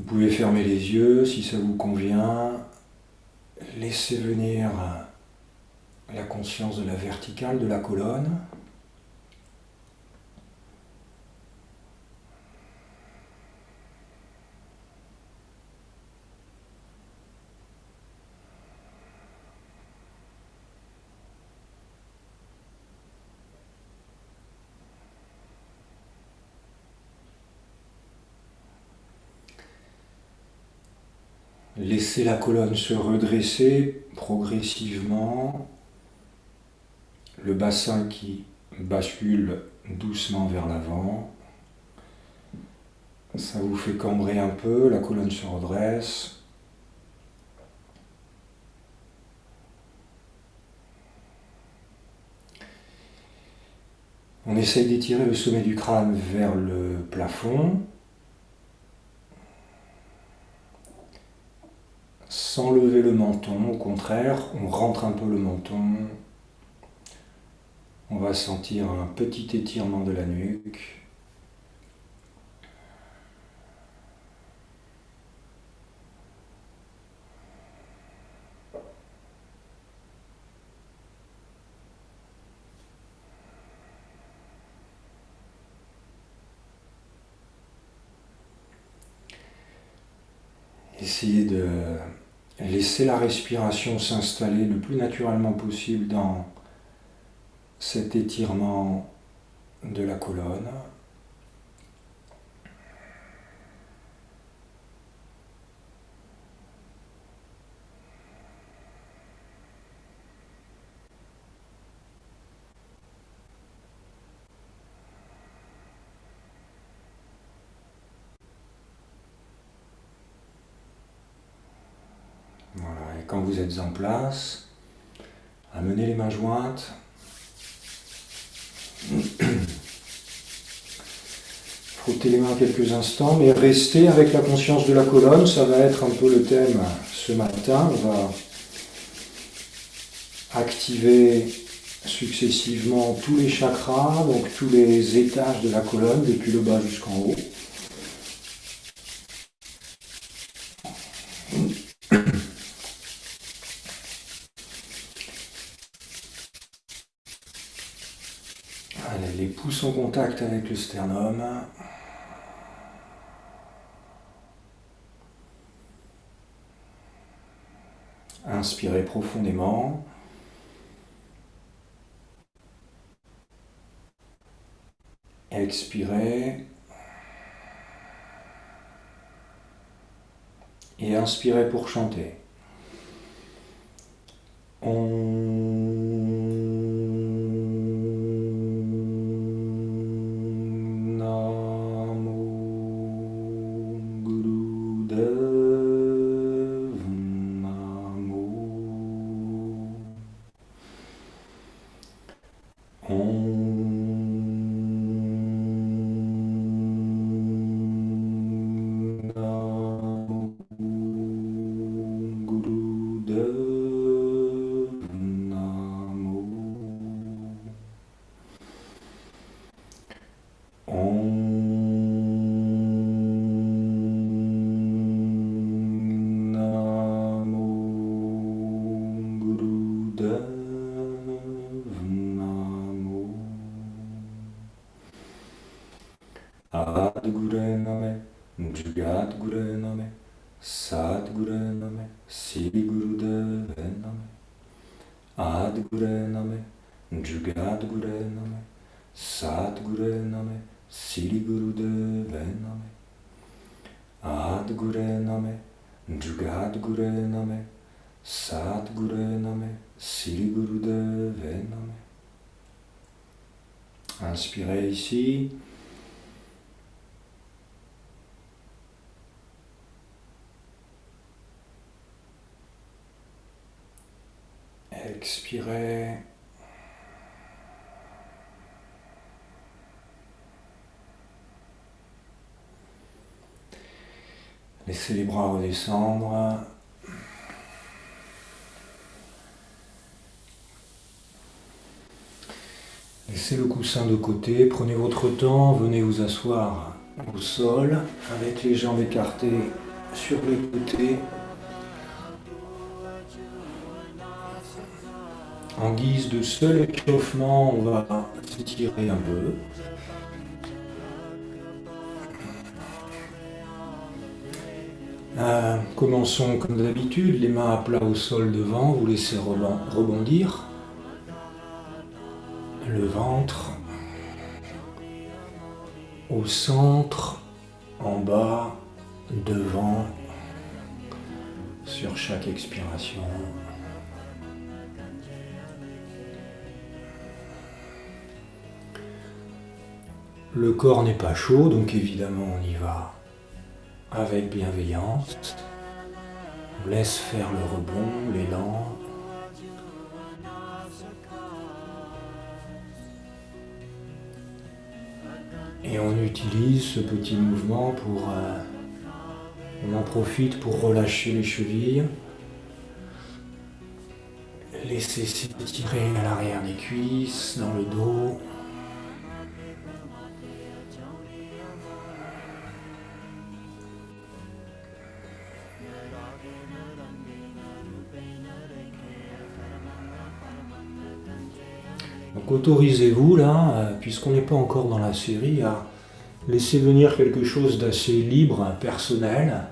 pouvez fermer les yeux si ça vous convient. Laissez venir la conscience de la verticale de la colonne. Laissez la colonne se redresser progressivement, le bassin qui bascule doucement vers l'avant. Ça vous fait cambrer un peu, la colonne se redresse. On essaye d'étirer le sommet du crâne vers le plafond, sans lever le menton, au contraire, on rentre un peu le menton. On va sentir un petit étirement de la nuque. Essayez de laisser la respiration s'installer le plus naturellement possible dans cet étirement de la colonne. Voilà, et quand vous êtes en place, amenez les mains jointes. Frottez les mains quelques instants, mais restez avec la conscience de la colonne, ça va être un peu le thème ce matin. On va activer successivement tous les chakras, donc tous les étages de la colonne, depuis le bas jusqu'en haut. Allez, les pouces en contact avec le sternum. Inspirez profondément. Expirez. Et inspirez pour chanter. Adgure Name, Jugadgure Name, Sadgure Name, Sri Gurudeve Name. Adgure Name, Jugadgure Name, Sadgure Name, Sri Gurudeve Name. Adgure Name, Jugadgure Name, Sadgure Name, Sri Gurudeve Name. Inspirez ici. Expirez. Laissez les bras redescendre. Laissez le coussin de côté, prenez votre temps, venez vous asseoir au sol avec les jambes écartées sur les côtés. En guise de seul échauffement, on va s'étirer un peu. Commençons comme d'habitude, les mains à plat au sol devant, vous laissez rebondir. Le ventre au centre, en bas, devant, sur chaque expiration. Le corps n'est pas chaud, donc évidemment on y va avec bienveillance. On laisse faire le rebond, l'élan. Et on utilise ce petit mouvement pour... on en profite pour relâcher les chevilles. Laisser s'étirer à l'arrière des cuisses, dans le dos. Donc autorisez-vous là, puisqu'on n'est pas encore dans la série, à laisser venir quelque chose d'assez libre, personnel,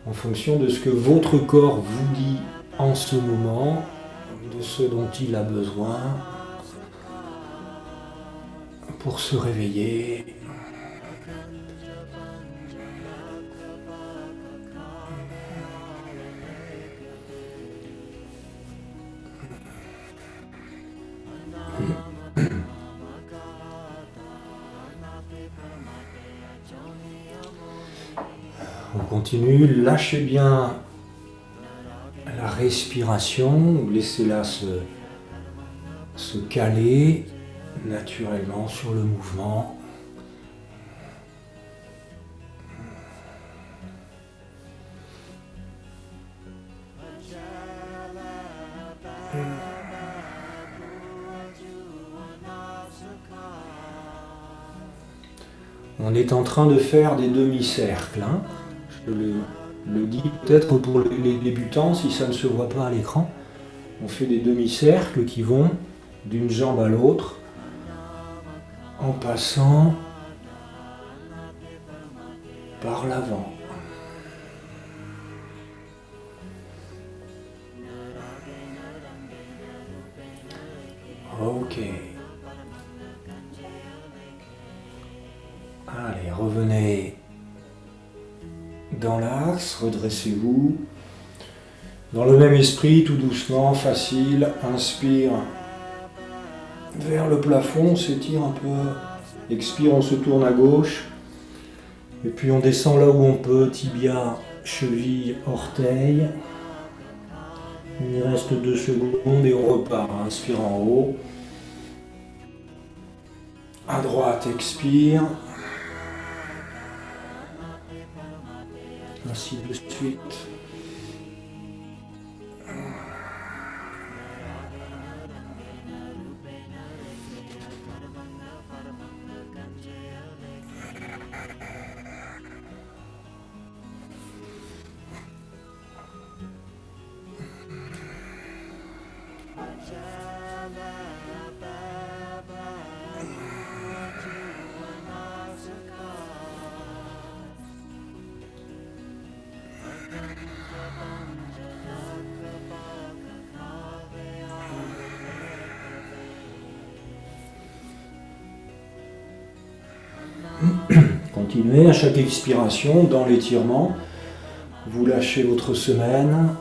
en fonction de ce que votre corps vous dit en ce moment, de ce dont il a besoin pour se réveiller. On continue, lâchez bien la respiration, laissez-la se caler naturellement sur le mouvement. On est en train de faire des demi-cercles. Je le dis peut-être pour les débutants, si ça ne se voit pas à l'écran. On fait des demi-cercles qui vont d'une jambe à l'autre en passant par l'avant. Ok. Allez, revenez dans l'axe, redressez-vous. Dans le même esprit, tout doucement, facile, inspire vers le plafond, on s'étire un peu. Expire, on se tourne à gauche. Et puis on descend là où on peut, tibia, cheville, orteil. Il y reste 2 secondes et on repart. Inspire en haut. À droite, expire. Ainsi de suite. Continuez à chaque expiration dans l'étirement. Vous lâchez votre semaine.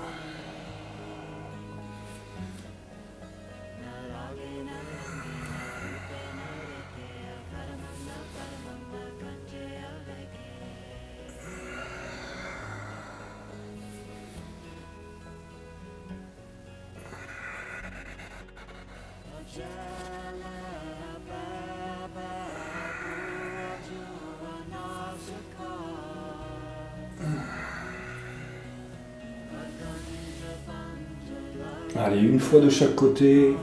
Allez, une fois de chaque côté.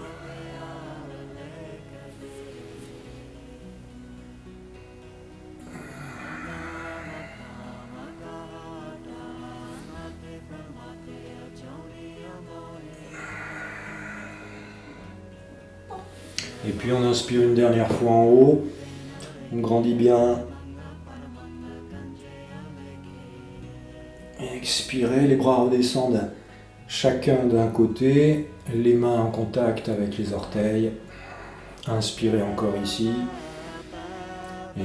Et puis on inspire une dernière fois en haut. On grandit bien. Expirez, les bras redescendent chacun d'un côté, les mains en contact avec les orteils. Inspirez encore ici.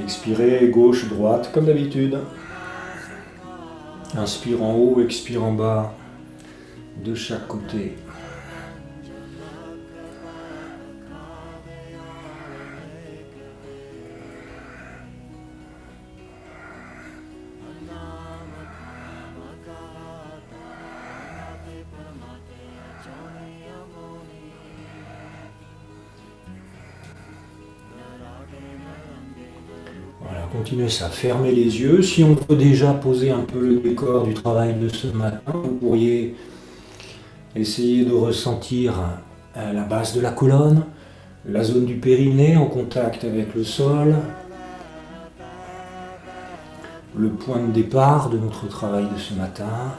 Expirez gauche, droite, comme d'habitude. Inspire en haut, expire en bas, de chaque côté. Voilà, continuez ça, fermez les yeux. Si on peut déjà poser un peu le décor du travail de ce matin, vous pourriez essayer de ressentir la base de la colonne, la zone du périnée en contact avec le sol, le point de départ de notre travail de ce matin.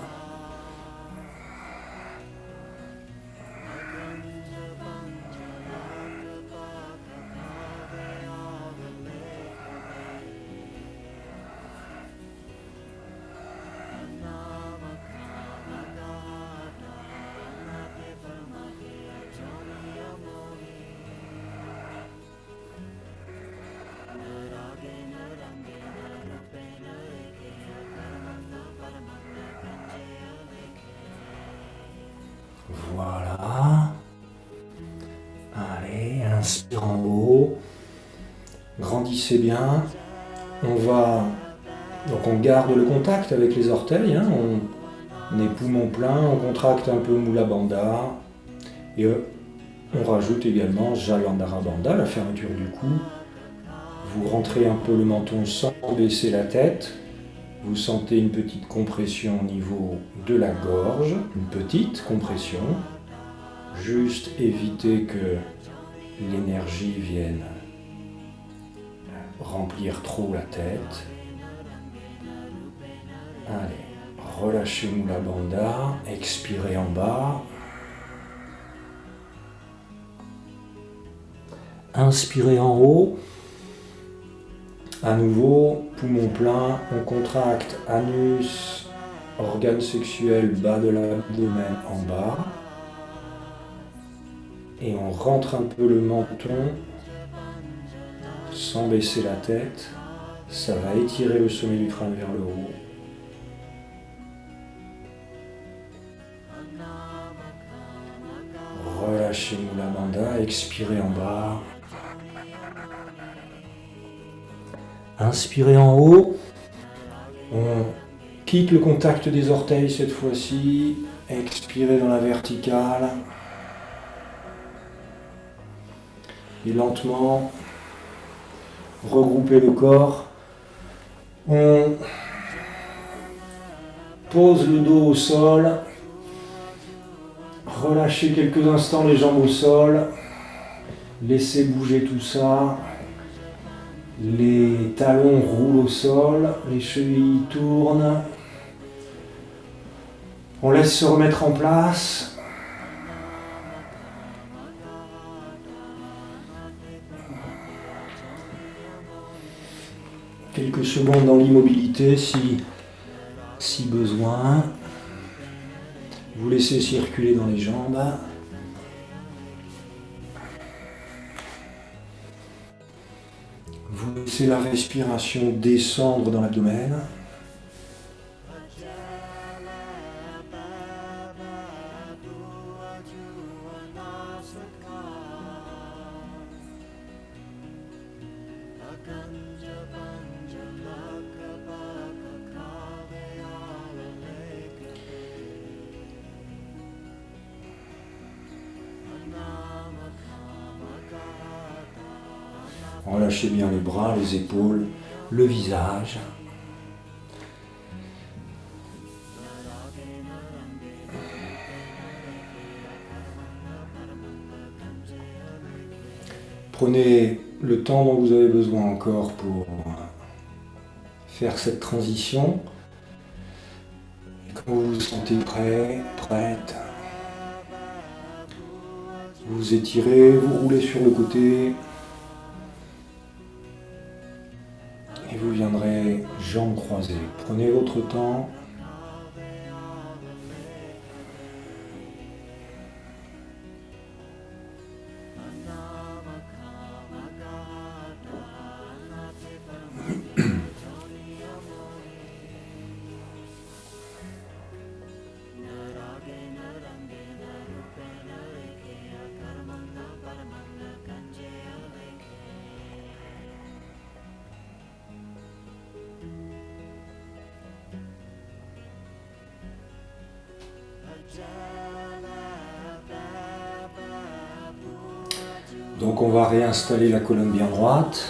Voilà. Allez, inspire en haut. Grandissez bien. Donc on garde le contact avec les orteils. On est poumon plein, on contracte un peu Mula Bandha. Et on rajoute également Jalandhara Bandha, la fermeture du cou. Vous rentrez un peu le menton sans baisser la tête. Vous sentez une petite compression au niveau de la gorge, une petite compression. Juste éviter que l'énergie vienne remplir trop la tête. Allez, relâchez Mula Bandha, expirez en bas. Inspirez en haut. À nouveau, poumon plein, on contracte anus, organe sexuel bas de l'abdomen en bas. Et on rentre un peu le menton sans baisser la tête. Ça va étirer le sommet du crâne vers le haut. Relâchez Mula Bandha, expirez en bas. Inspirez en haut. On quitte le contact des orteils cette fois-ci. Expirez dans la verticale. Et lentement, regroupez le corps. On pose le dos au sol. Relâchez quelques instants les jambes au sol. Laissez bouger tout ça. Les talons roulent au sol. Les chevilles tournent. On laisse se remettre en place. Quelques secondes dans l'immobilité si besoin. Vous laissez circuler dans les jambes. Vous laissez la respiration descendre dans l'abdomen. Relâchez bien les bras, les épaules, le visage. Prenez le temps dont vous avez besoin encore pour faire cette transition. Et quand vous vous sentez prêt, prête, Vous étirez, vous roulez sur le côté. Et vous viendrez jambes croisées. Prenez votre temps. Donc on va réinstaller la colonne bien droite.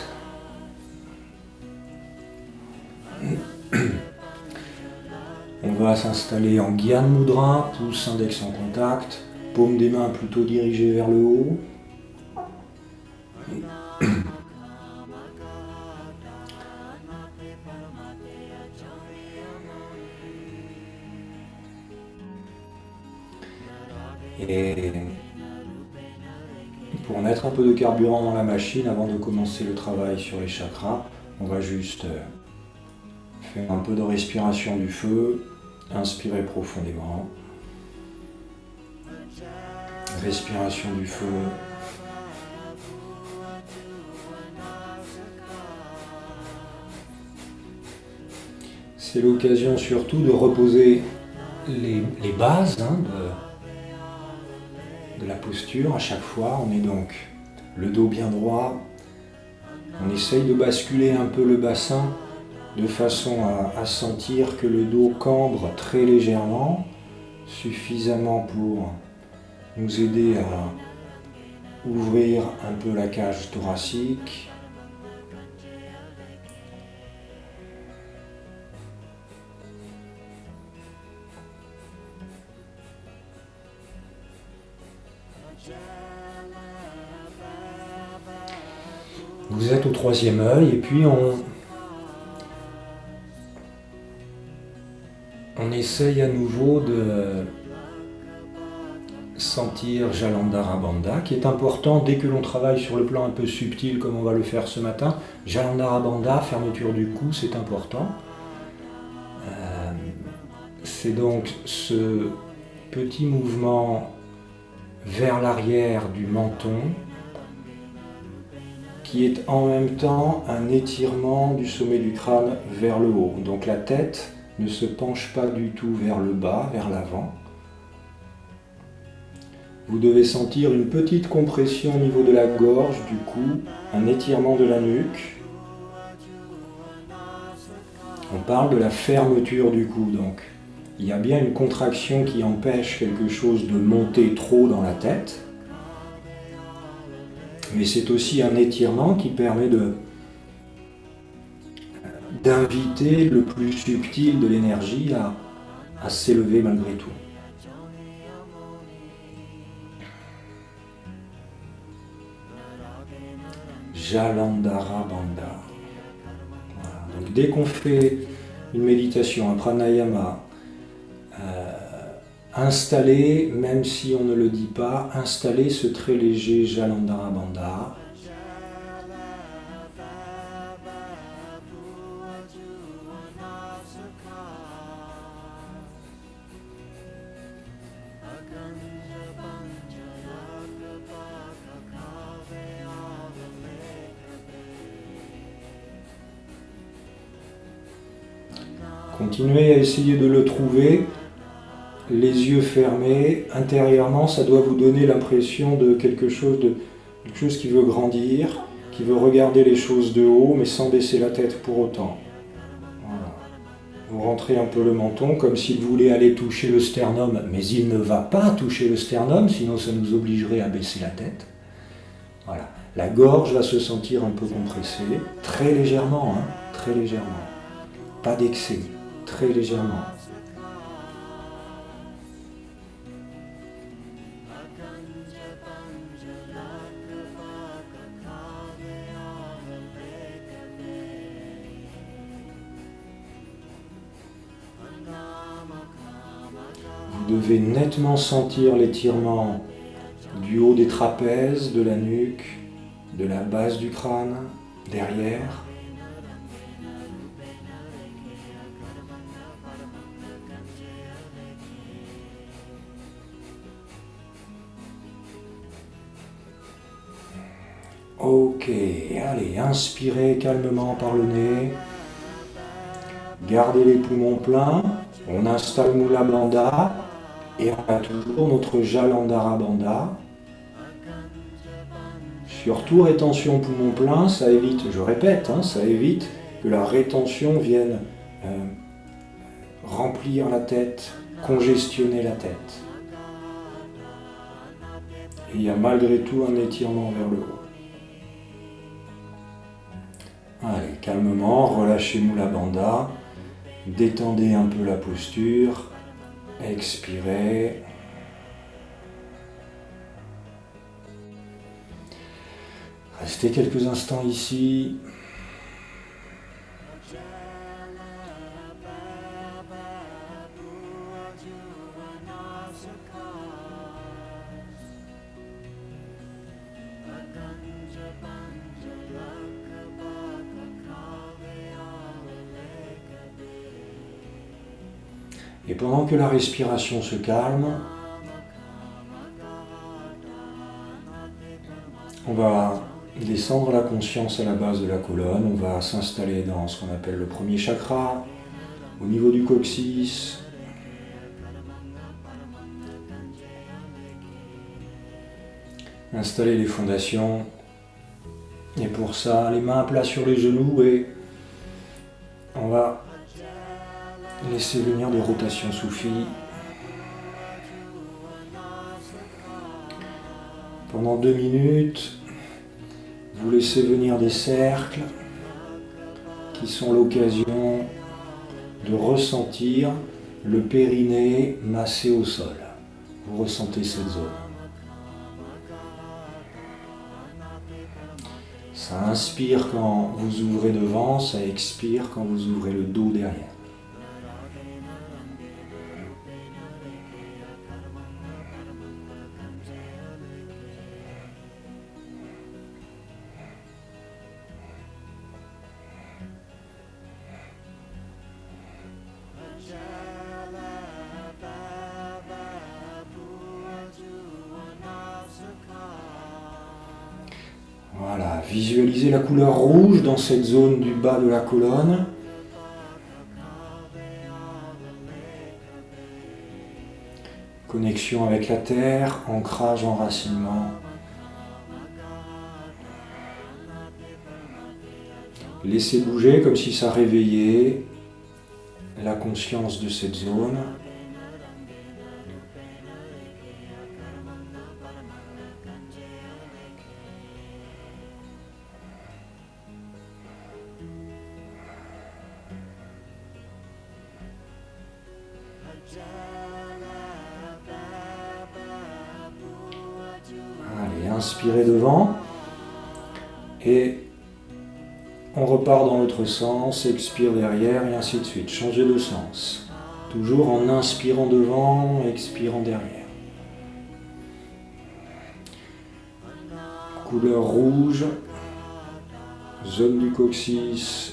On va s'installer en Gyan Mudra, pouce index en contact, paume des mains plutôt dirigée vers le haut. Et pour mettre un peu de carburant dans la machine avant de commencer le travail sur les chakras, on va juste faire un peu de respiration du feu, inspirez profondément, respiration du feu, c'est l'occasion surtout de reposer les bases de la posture à chaque fois. On est donc le dos bien droit, on essaye de basculer un peu le bassin de façon à sentir que le dos cambre très légèrement, suffisamment pour nous aider à ouvrir un peu la cage thoracique. Vous êtes au troisième œil et puis on essaye à nouveau de sentir Jalandhara Bandha, qui est important dès que l'on travaille sur le plan un peu subtil comme on va le faire ce matin. Jalandhara Bandha, fermeture du cou, c'est important. C'est donc ce petit mouvement vers l'arrière du menton qui est en même temps un étirement du sommet du crâne vers le haut. Donc la tête ne se penche pas du tout vers le bas, vers l'avant. Vous devez sentir une petite compression au niveau de la gorge, du cou, un étirement de la nuque. On parle de la fermeture du cou, donc il y a bien une contraction qui empêche quelque chose de monter trop dans la tête. Mais c'est aussi un étirement qui permet d'inviter le plus subtil de l'énergie à s'élever malgré tout. Jalandhara Bandha. Voilà. Donc dès qu'on fait une méditation, un pranayama, installer, même si on ne le dit pas, installer ce très léger Jalandhara Bandha. Continuez à essayer de le trouver, les yeux fermés, intérieurement, ça doit vous donner l'impression de quelque chose qui veut grandir, qui veut regarder les choses de haut, mais sans baisser la tête pour autant. Voilà. Vous rentrez un peu le menton, comme s'il voulait aller toucher le sternum, mais il ne va pas toucher le sternum, sinon ça nous obligerait à baisser la tête. Voilà. La gorge va se sentir un peu compressée, très légèrement, très légèrement. Pas d'excès, très légèrement. Vous devez nettement sentir l'étirement du haut des trapèzes, de la nuque, de la base du crâne, derrière. Ok, allez, inspirez calmement par le nez. Gardez les poumons pleins. On installe Mula Bandha et on a toujours notre Jalandhara Bandha. Surtout rétention poumon plein, ça évite, je répète, ça évite que la rétention vienne remplir la tête, congestionner la tête. Et il y a malgré tout un étirement vers le haut. Allez, calmement, relâchez Mula Bandha, détendez un peu la posture, expirez. Restez quelques instants ici. Et pendant que la respiration se calme, on va descendre la conscience à la base de la colonne, on va s'installer dans ce qu'on appelle le premier chakra, au niveau du coccyx. Installer les fondations. Et pour ça, les mains à plat sur les genoux et on va laisser venir des rotations soufis. Pendant 2 minutes, vous laissez venir des cercles qui sont l'occasion de ressentir le périnée massé au sol. Vous ressentez cette zone. Ça inspire quand vous ouvrez devant, ça expire quand vous ouvrez le dos derrière. Voilà, visualisez la couleur rouge dans cette zone du bas de la colonne. Connexion avec la terre, ancrage, enracinement. Laissez bouger comme si ça réveillait la conscience de cette zone. Allez, inspirez devant et on repart dans l'autre sens, expire derrière et ainsi de suite. Changez de sens. Toujours en inspirant devant, expirant derrière. Couleur rouge, zone du coccyx.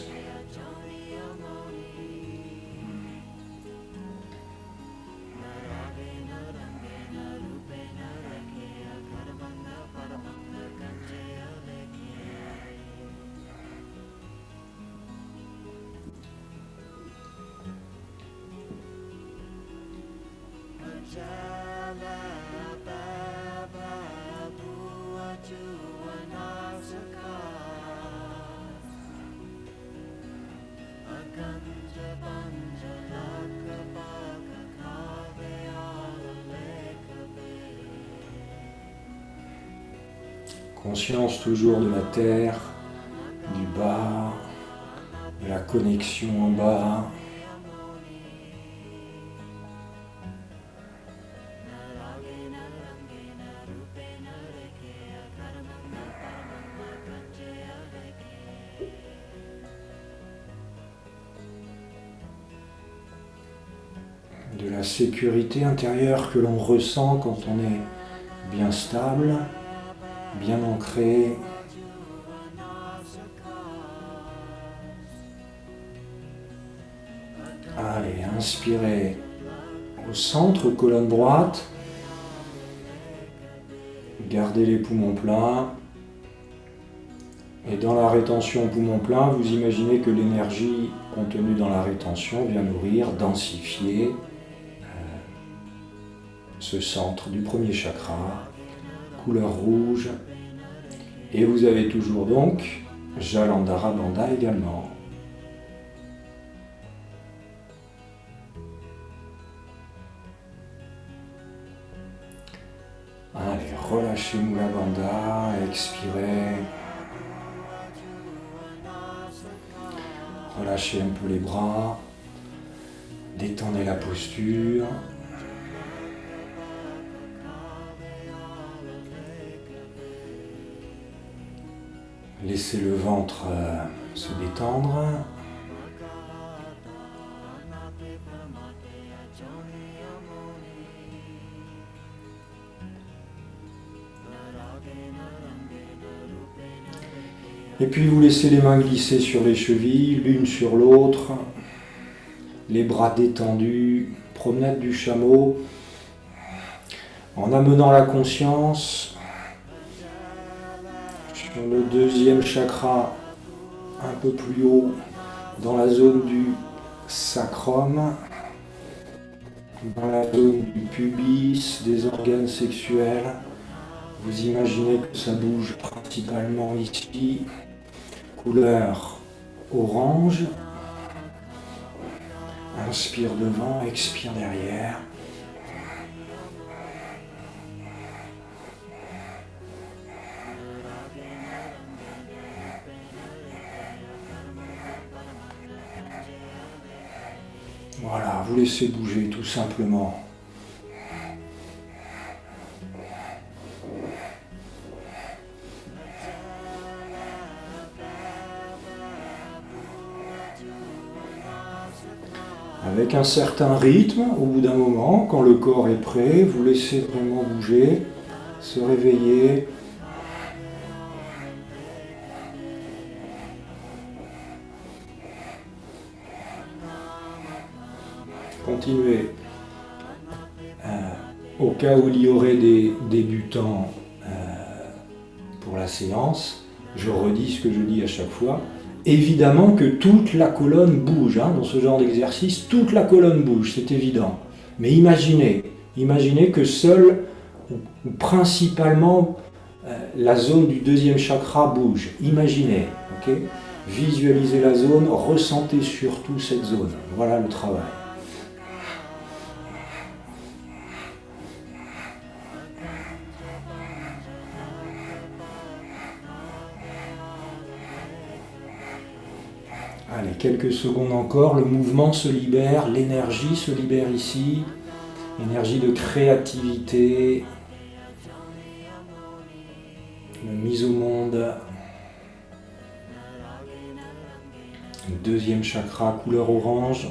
Conscience toujours de la terre, du bas, de la connexion en bas. De la sécurité intérieure que l'on ressent quand on est bien stable, bien ancré. Allez, inspirez au centre, colonne droite. Gardez les poumons pleins. Et dans la rétention poumon plein, vous imaginez que l'énergie contenue dans la rétention vient nourrir, densifier ce centre du premier chakra, couleur rouge. Et vous avez toujours donc Jalandhara Bandha également. Allez, relâchez Mula Bandha, expirez. Relâchez un peu les bras, détendez la posture. Laissez le ventre se détendre. Et puis vous laissez les mains glisser sur les chevilles, l'une sur l'autre, les bras détendus, promenade du chameau, en amenant la conscience sur le deuxième chakra, un peu plus haut, dans la zone du sacrum, dans la zone du pubis, des organes sexuels. Vous imaginez que ça bouge principalement ici. Couleur orange. Inspire devant, expire derrière. Voilà, vous laissez bouger tout simplement. Avec un certain rythme, au bout d'un moment, quand le corps est prêt, vous laissez vraiment bouger, se réveiller. Continuez. Au cas où il y aurait des débutants pour la séance, je redis ce que je dis à chaque fois. Évidemment que toute la colonne bouge, dans ce genre d'exercice, toute la colonne bouge, c'est évident. Mais imaginez que seule ou principalement la zone du deuxième chakra bouge. Imaginez, ok ? Visualisez la zone, ressentez surtout cette zone. Voilà le travail. Allez, quelques secondes encore, le mouvement se libère, l'énergie se libère ici, énergie de créativité, de mise au monde. Deuxième chakra, couleur orange.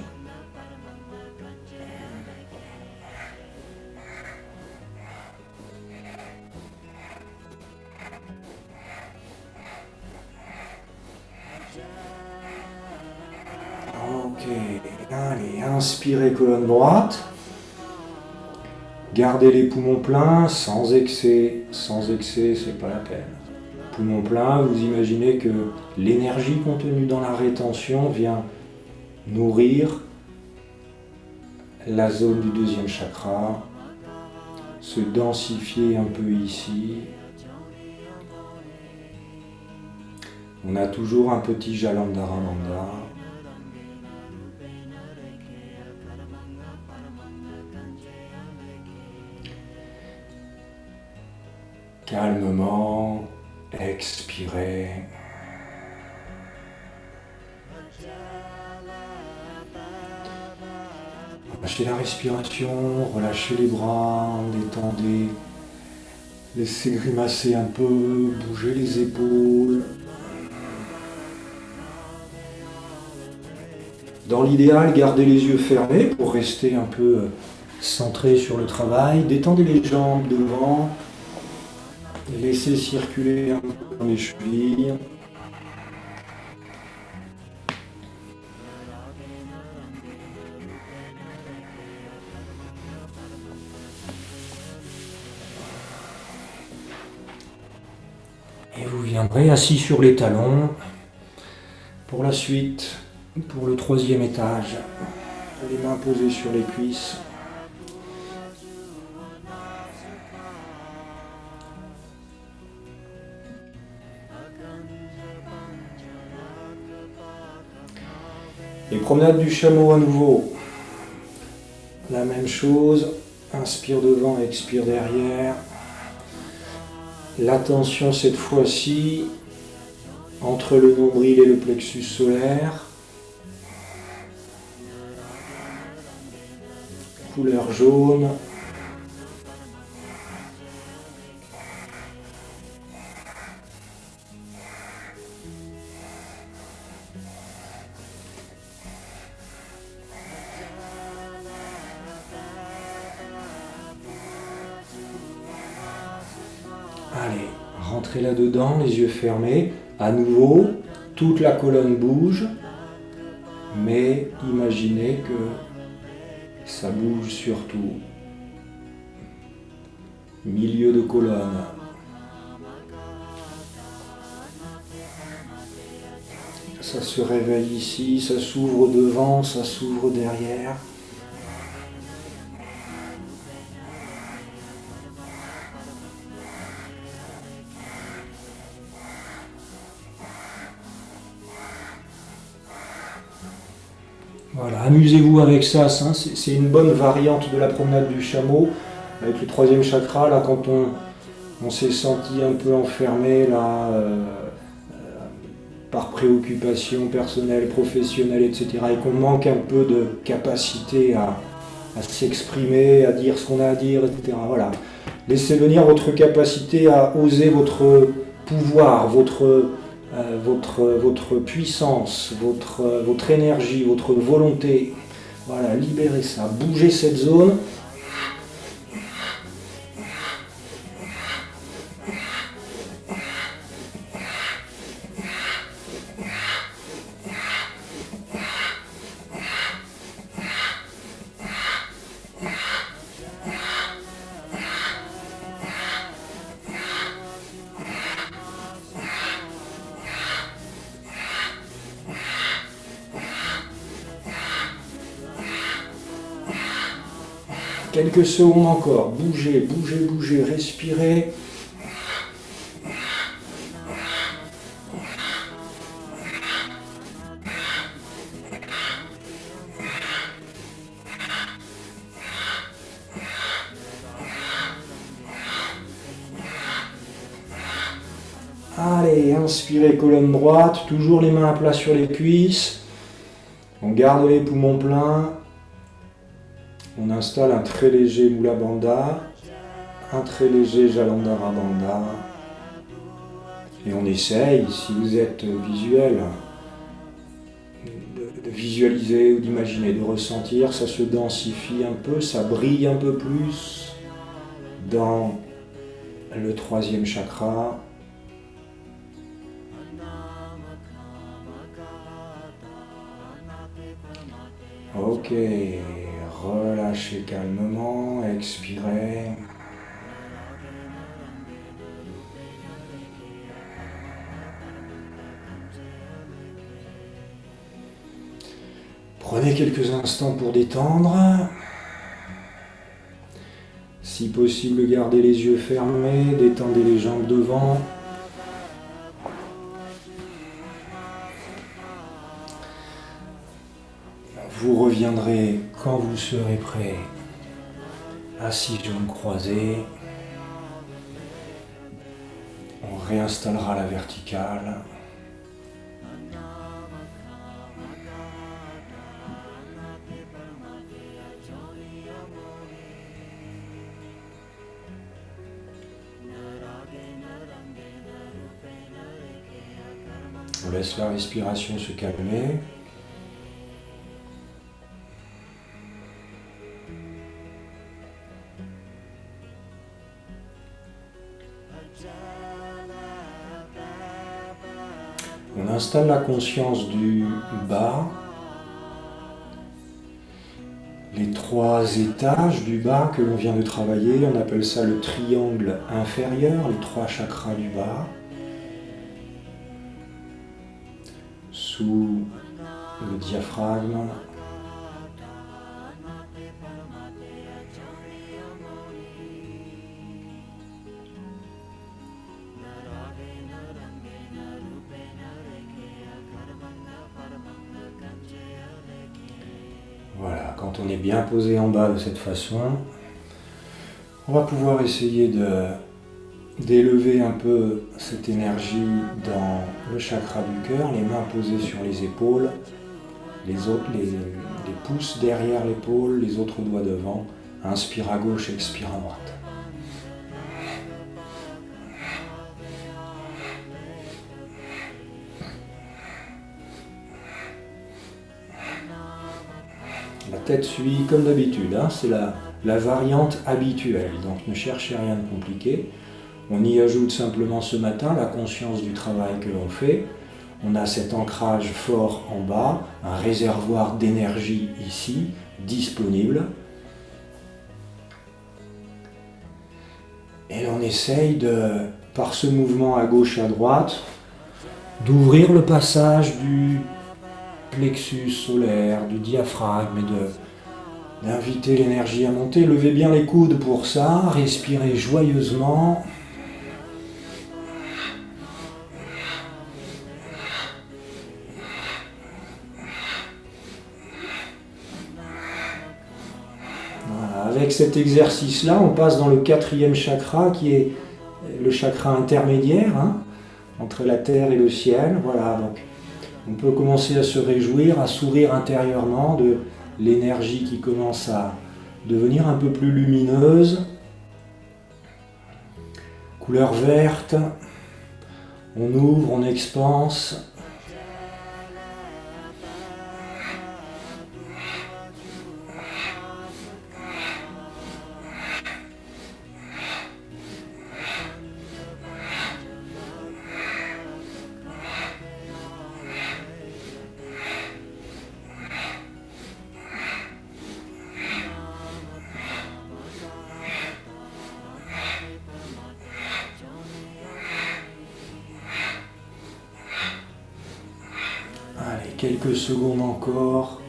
Ok, allez, inspirez colonne droite. Gardez les poumons pleins, sans excès, c'est pas la peine. Poumons pleins, vous imaginez que l'énergie contenue dans la rétention vient nourrir la zone du deuxième chakra, se densifier un peu ici. On a toujours un petit Jalandhara Bandha. Calmement, expirez. Relâchez la respiration, relâchez les bras, détendez. Laissez grimacer un peu, bougez les épaules. Dans l'idéal, gardez les yeux fermés pour rester un peu centré sur le travail. Détendez les jambes devant. Laissez circuler un peu dans les chevilles. Et vous viendrez assis sur les talons pour la suite, pour le troisième étage. Les mains posées sur les cuisses. Et promenade du chameau à nouveau. La même chose. Inspire devant, expire derrière. L'attention cette fois-ci entre le nombril et le plexus solaire. Couleur jaune. Allez, rentrez là-dedans, les yeux fermés. À nouveau, toute la colonne bouge, mais imaginez que ça bouge surtout. Milieu de colonne. Ça se réveille ici, ça s'ouvre devant, ça s'ouvre derrière. Voilà, amusez-vous avec ça, c'est une bonne variante de la promenade du chameau. Avec le troisième chakra, là, quand on s'est senti un peu enfermé, là, par préoccupation personnelle, professionnelle, etc., et qu'on manque un peu de capacité à s'exprimer, à dire ce qu'on a à dire, etc. Voilà. Laissez venir votre capacité à oser votre pouvoir, votre puissance, votre énergie, votre volonté. Voilà, libérez ça, bougez cette zone. Quelques secondes encore, bougez, bougez, bougez, respirez. Allez, inspirez, colonne droite, toujours les mains à plat sur les cuisses. On garde les poumons pleins. On installe un très léger Mula Bandha, un très léger Jalandhara Bandha. Et on essaye, si vous êtes visuel, de visualiser ou d'imaginer, de ressentir. Ça se densifie un peu, ça brille un peu plus dans le troisième chakra. Ok, relâchez calmement, expirez. Prenez quelques instants pour détendre. Si possible, gardez les yeux fermés, détendez les jambes devant. Vous reviendrez quand vous serez prêt, assis jambes croisées. On réinstallera la verticale. On laisse la respiration se calmer. On installe la conscience du bas, les 3 étages du bas que l'on vient de travailler, on appelle ça le triangle inférieur, les 3 chakras du bas, sous le diaphragme, voilà, quand on est bien posé en bas de cette façon, on va pouvoir essayer d'élever un peu cette énergie dans le chakra du cœur, les mains posées sur les épaules, les pouces derrière l'épaule, les autres doigts devant. Inspire à gauche, expire à droite. La tête suit comme d'habitude, hein, c'est la variante habituelle, donc ne cherchez rien de compliqué. On y ajoute simplement ce matin la conscience du travail que l'on fait. On a cet ancrage fort en bas, un réservoir d'énergie ici, disponible. Et on essaye par ce mouvement à gauche à droite, d'ouvrir le passage du plexus solaire, du diaphragme et d'inviter l'énergie à monter. Levez bien les coudes pour ça, respirez joyeusement. Voilà. Avec cet exercice-là, on passe dans le 4e chakra qui est le chakra intermédiaire, hein, entre la terre et le ciel. Voilà, donc on peut commencer à se réjouir, à sourire intérieurement de l'énergie qui commence à devenir un peu plus lumineuse. Couleur verte, on ouvre, on expanse. Allez, quelques secondes encore.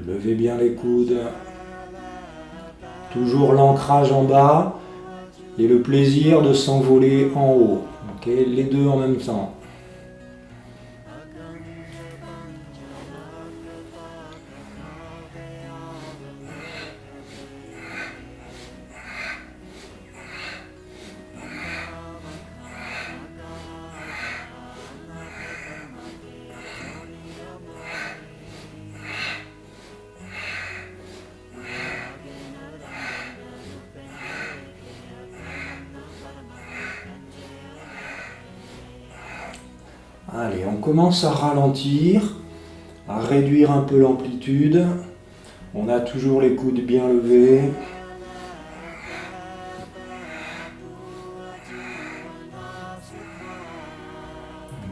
Levez bien les coudes. Toujours l'ancrage en bas et le plaisir de s'envoler en haut. Okay, les deux en même temps. Allez, on commence à ralentir, à réduire un peu l'amplitude. On a toujours les coudes bien levés.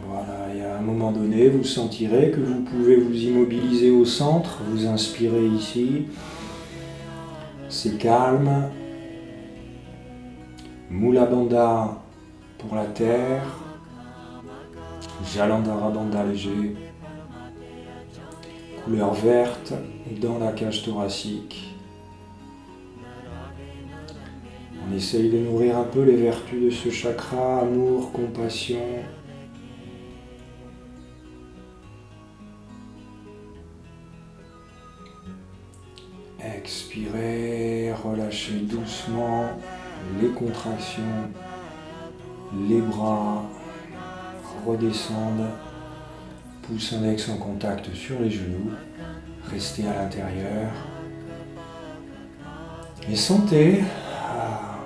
Voilà, et à un moment donné, vous sentirez que vous pouvez vous immobiliser au centre. Vous inspirez ici. C'est calme. Mula Bandha pour la terre. Jalandhara Bandha léger, couleur verte dans la cage thoracique. On essaye de nourrir un peu les vertus de ce chakra, amour, compassion. Expirez, relâchez doucement les contractions, les bras. Redescendent, pouce index en contact sur les genoux, restez à l'intérieur et sentez à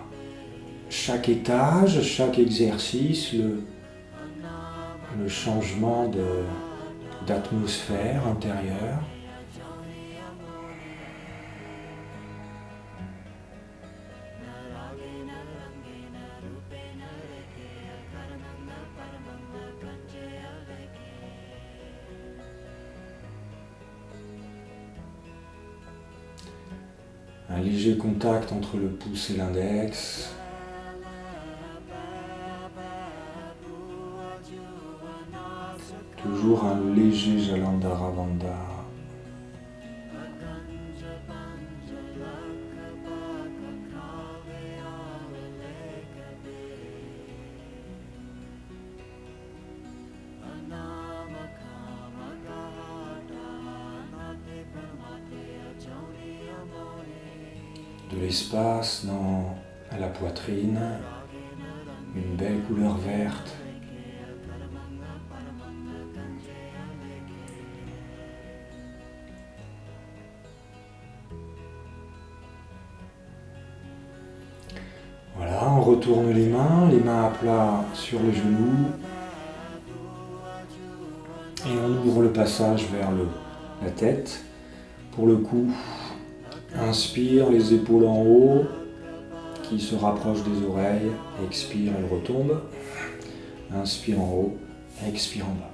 chaque étage, chaque exercice, le changement d'atmosphère intérieure. Un léger contact entre le pouce et l'index. Toujours un léger Jalandhara Bandha. De l'espace dans la poitrine, une belle couleur verte. Voilà, on retourne les mains à plat sur les genoux et on ouvre le passage vers la tête. Pour le cou, inspire, les épaules en haut, qui se rapprochent des oreilles, expire, elle retombe. Inspire en haut, expire en bas.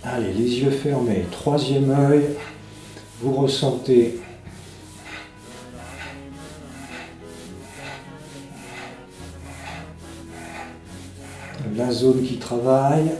Allez, les yeux fermés, troisième œil, vous ressentez la zone qui travaille.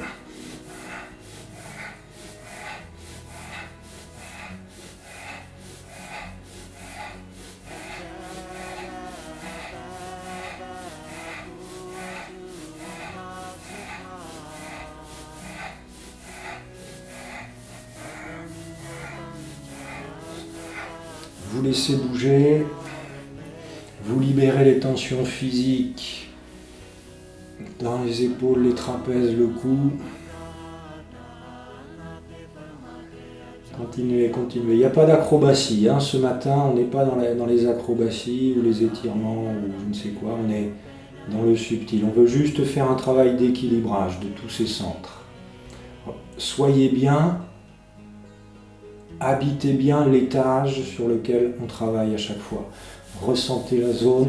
Vous laissez bouger, vous libérez les tensions physiques dans les épaules, les trapèzes, le cou. Continuez, continuez. Il n'y a pas d'acrobatie. Ce matin, on n'est pas dans les acrobaties ou les étirements ou je ne sais quoi. On est dans le subtil. On veut juste faire un travail d'équilibrage de tous ces centres. Soyez bien. Habitez bien l'étage sur lequel on travaille à chaque fois. Ressentez la zone.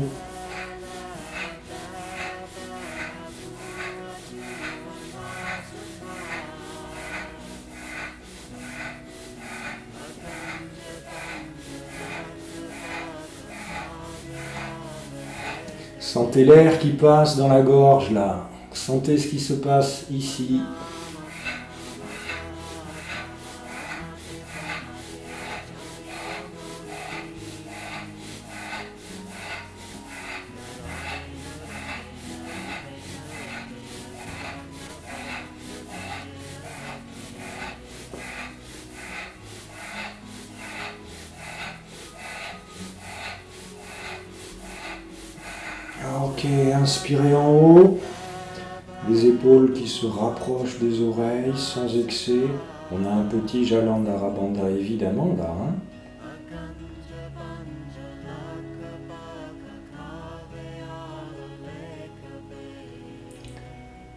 Sentez l'air qui passe dans la gorge là. Sentez ce qui se passe ici. Ok, inspirez en haut, les épaules qui se rapprochent des oreilles sans excès. On a un petit Jalandhara Bandha évidemment là.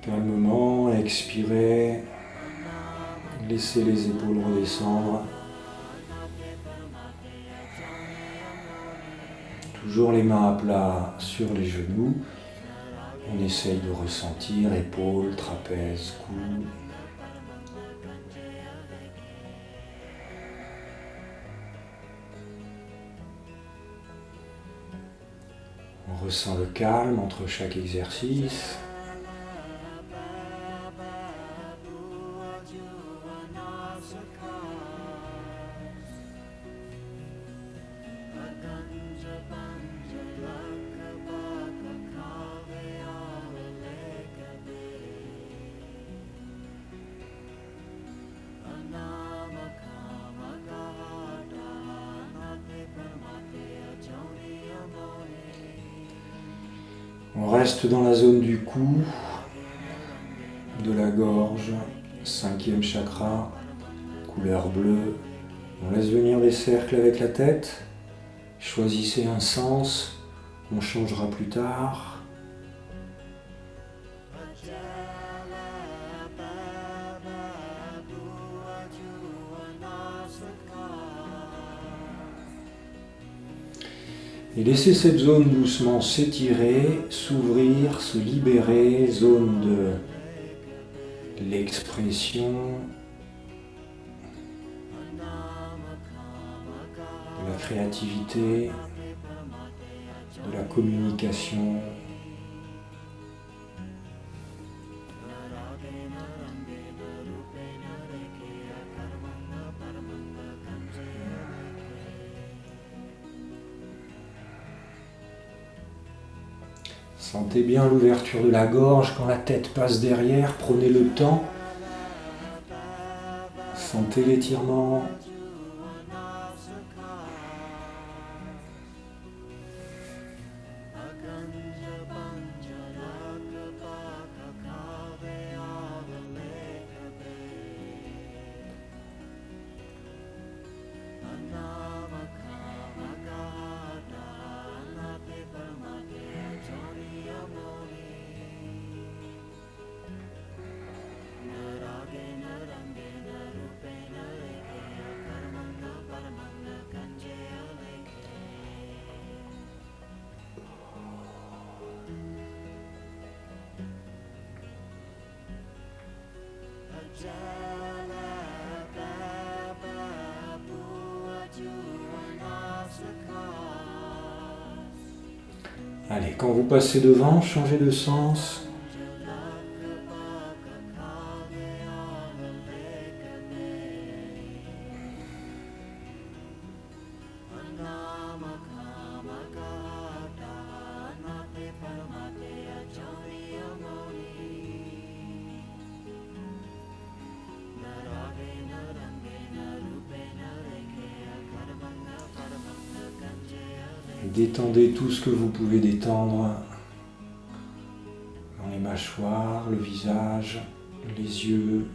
Calmement, expirez, laissez les épaules redescendre. Toujours les mains à plat sur les genoux. On essaye de ressentir épaules, trapèzes, cou. On ressent le calme entre chaque exercice. On reste dans la zone du cou, de la gorge, 5e chakra, couleur bleue. On laisse venir des cercles avec la tête. Choisissez un sens On changera plus tard. Et laissez cette zone doucement s'étirer, s'ouvrir, se libérer, zone de l'expression, de la créativité, de la communication. Sentez bien l'ouverture de la gorge quand la tête passe derrière, prenez le temps. Sentez l'étirement. Allez, quand vous passez devant, changez de sens. Détendez tout ce que vous pouvez détendre dans les mâchoires, le visage, les yeux,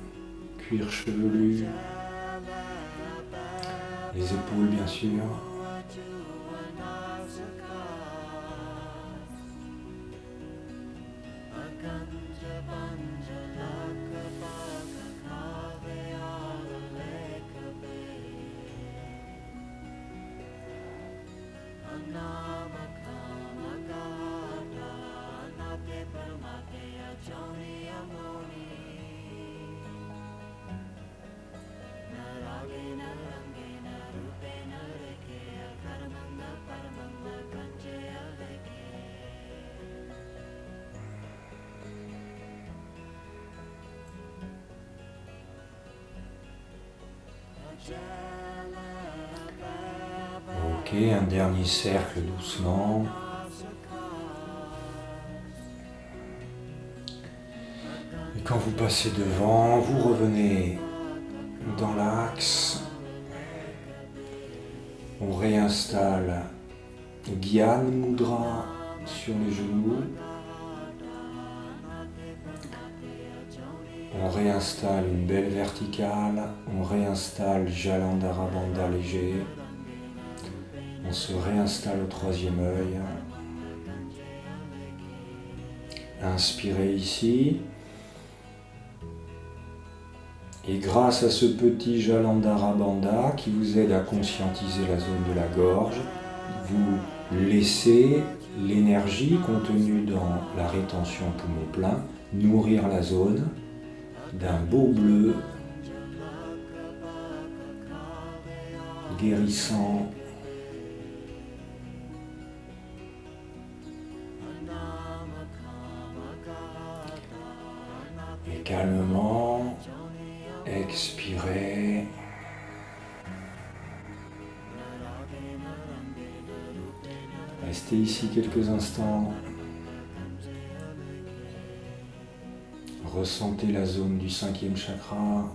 cuir chevelu, les épaules bien sûr. Ok, un dernier cercle doucement. Et quand vous passez devant, vous revenez dans l'axe. On réinstalle Gyan Mudra sur les genoux. On réinstalle une belle verticale. On réinstalle Jalandhara Bandha léger. On se réinstalle au troisième œil. Inspirez ici. Et grâce à ce petit Jalandhara Bandha qui vous aide à conscientiser la zone de la gorge, vous laissez l'énergie contenue dans la rétention poumon plein nourrir la zone d'un beau bleu guérissant. Et calmement, expirez. Restez ici quelques instants. Ressentez la zone du 5e chakra.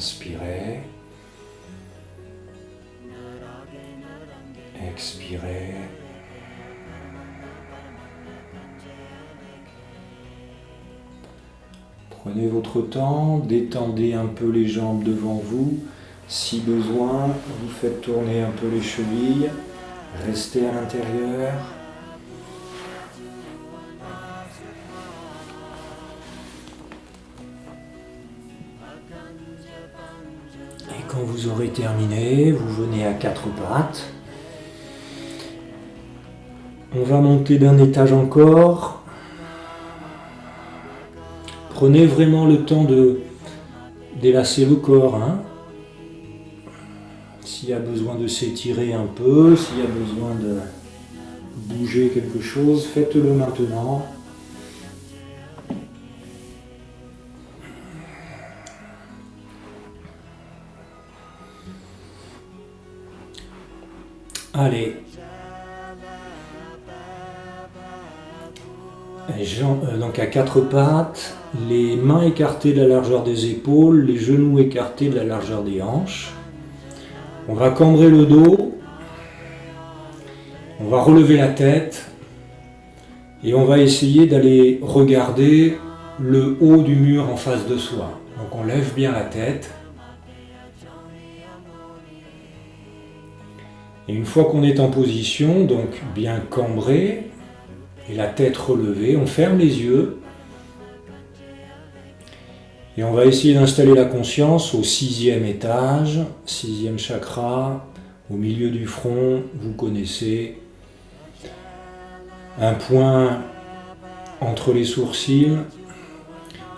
Inspirez. Expirez. Prenez votre temps, détendez un peu les jambes devant vous. Si besoin, vous faites tourner un peu les chevilles. Restez à l'intérieur. Et quand vous aurez terminé, vous venez à quatre pattes. On va monter d'un étage encore. Prenez vraiment le temps de délasser le corps. S'il y a besoin de s'étirer un peu, s'il y a besoin de bouger quelque chose, faites-le maintenant. Allez. Donc à quatre pattes, les mains écartées de la largeur des épaules, les genoux écartés de la largeur des hanches. On va cambrer le dos, on va relever la tête et on va essayer d'aller regarder le haut du mur en face de soi. Donc on lève bien la tête. Et une fois qu'on est en position, donc bien cambré, et la tête relevée, on ferme les yeux et on va essayer d'installer la conscience au 6e étage, 6e chakra, au milieu du front, vous connaissez, un point entre les sourcils.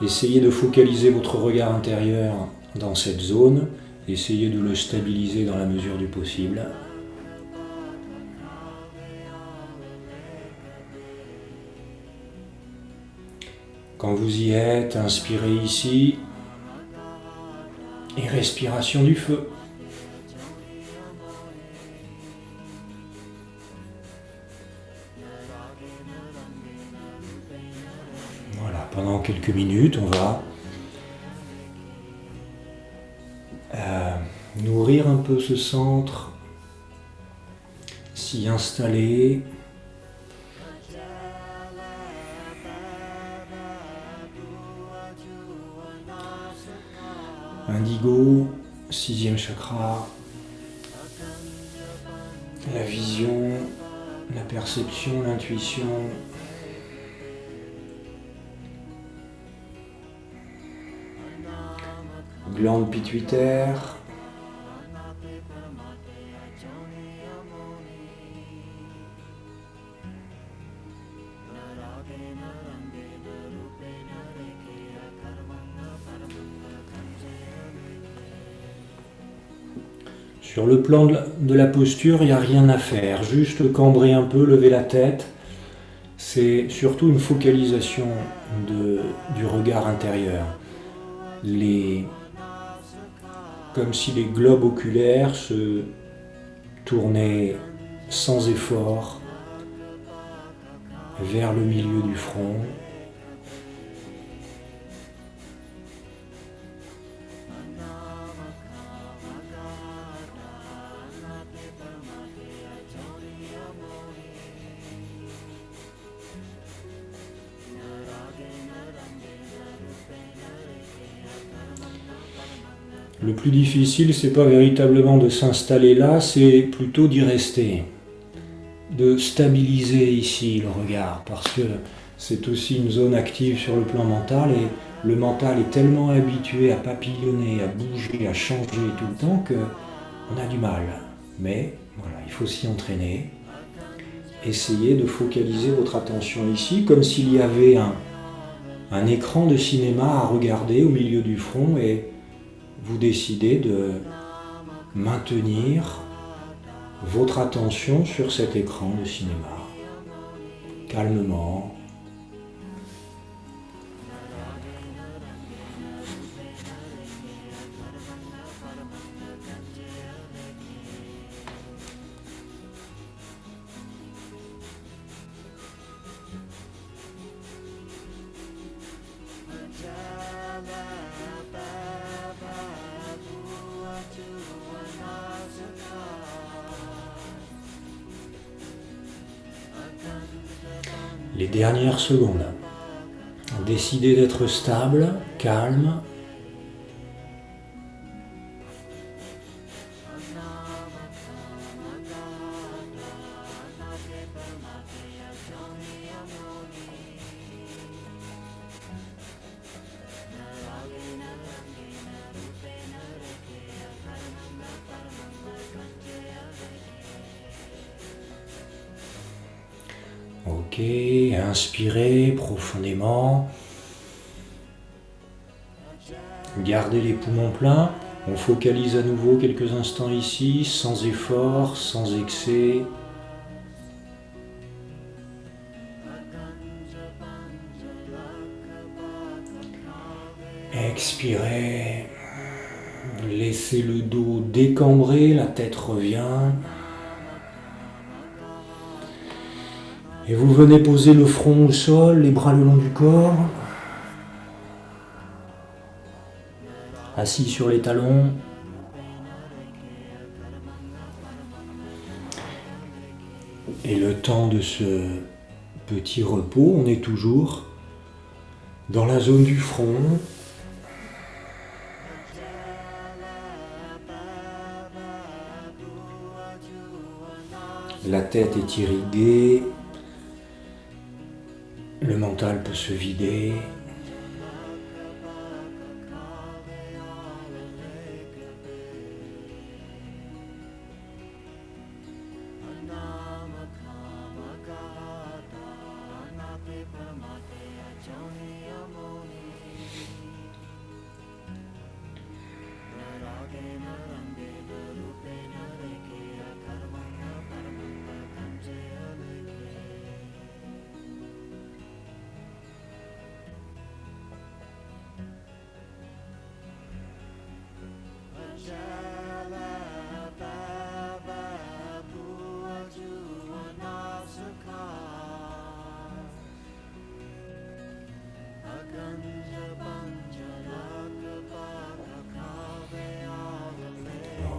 Essayez de focaliser votre regard intérieur dans cette zone, essayez de le stabiliser dans la mesure du possible. Quand vous y êtes, inspirez ici et respiration du feu. Voilà, pendant quelques minutes, on va nourrir un peu ce centre, s'y installer. Indigo, 6e chakra, la vision, la perception, l'intuition. Glande pituitaire. Sur le plan de la posture, il n'y a rien à faire, juste cambrer un peu, lever la tête. C'est surtout une focalisation du regard intérieur. Comme si les globes oculaires se tournaient sans effort vers le milieu du front. Le plus difficile, c'est pas véritablement de s'installer là, c'est plutôt d'y rester, de stabiliser ici le regard, parce que c'est aussi une zone active sur le plan mental et le mental est tellement habitué à papillonner, à bouger, à changer tout le temps qu'on a du mal. Mais voilà, il faut s'y entraîner. Essayez de focaliser votre attention ici, comme s'il y avait un écran de cinéma à regarder au milieu du front et vous décidez de maintenir votre attention sur cet écran de cinéma, calmement. Les dernières secondes. Décidez d'être stable, calme. Ok, inspirez profondément. Gardez les poumons pleins. On focalise à nouveau quelques instants ici, sans effort, sans excès. Expirez. Laissez le dos décambrer, la tête revient. Et vous venez poser le front au sol, les bras le long du corps. Assis sur les talons. Et le temps de ce petit repos, on est toujours dans la zone du front. La tête est irriguée. Le mental peut se vider.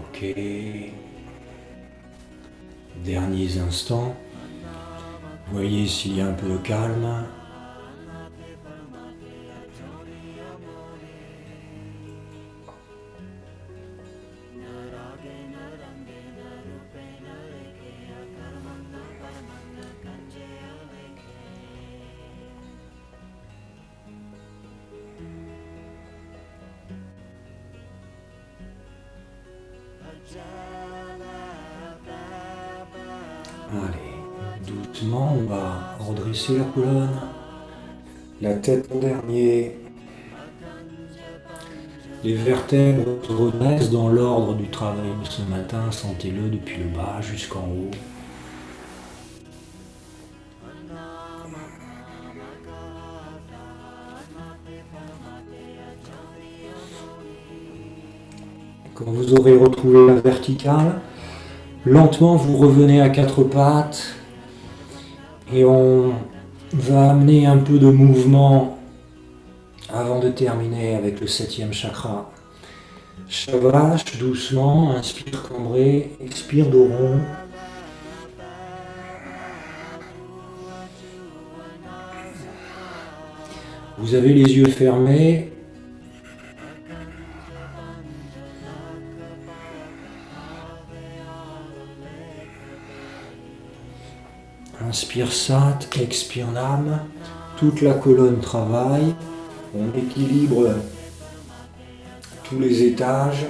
Ok. Derniers instants. Voyez s'il y a un peu de calme. Allez, doucement, on va redresser la colonne, la tête en dernier. Les vertèbres se redressent dans l'ordre du travail de ce matin, sentez-le depuis le bas jusqu'en haut. Quand vous aurez retrouvé la verticale, lentement vous revenez à quatre pattes et on va amener un peu de mouvement avant de terminer avec le 7e chakra. Shavash, doucement, inspire cambré, expire dos rond. Vous avez les yeux fermés. Inspire Sat, expire Nam. Toute la colonne travaille. On équilibre tous les étages.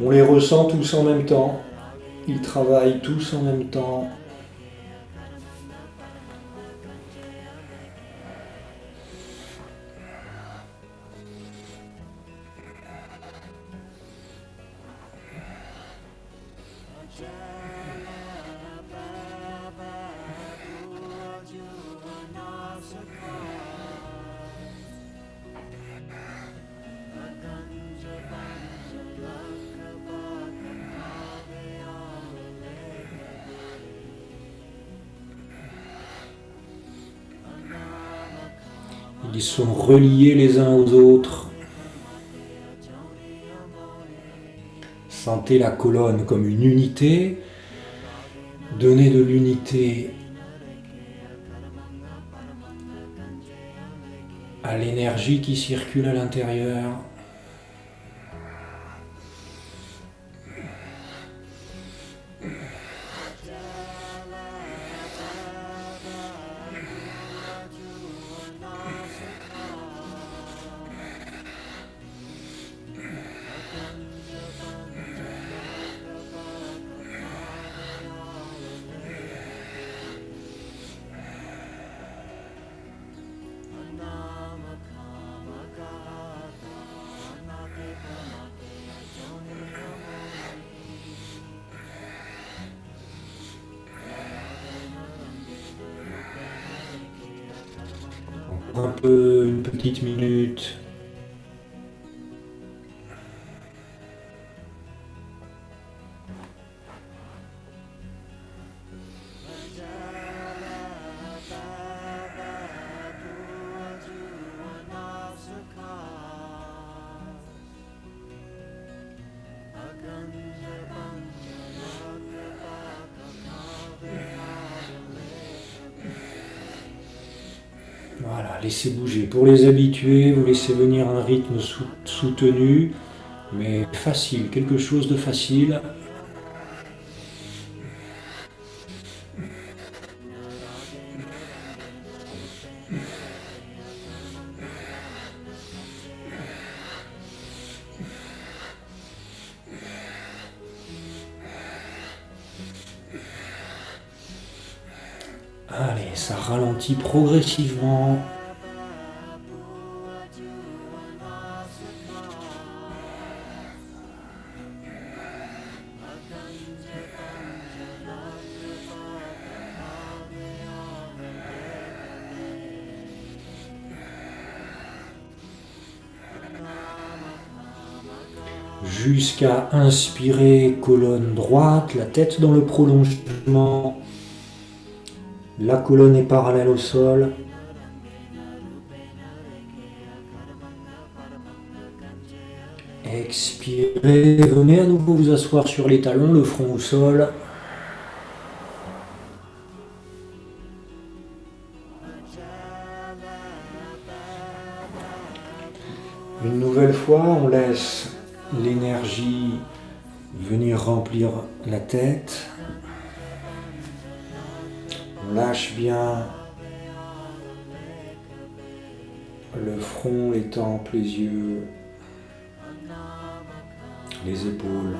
On les ressent tous en même temps. Ils travaillent tous en même temps. Ils sont reliés les uns aux autres. Sentez la colonne comme une unité. Donnez de l'unité à l'énergie qui circule à l'intérieur. Un peu, une petite minute. Voilà, laissez bouger. Pour les habitués, vous laissez venir un rythme soutenu, mais facile, quelque chose de facile. Allez, ça ralentit progressivement. Jusqu'à inspirer, colonne droite, la tête dans le prolongement. La colonne est parallèle au sol. Expirez, venez à nouveau vous asseoir sur les talons, le front au sol. Une nouvelle fois, on laisse l'énergie venir remplir la tête. On lâche bien le front, les tempes, les yeux, les épaules.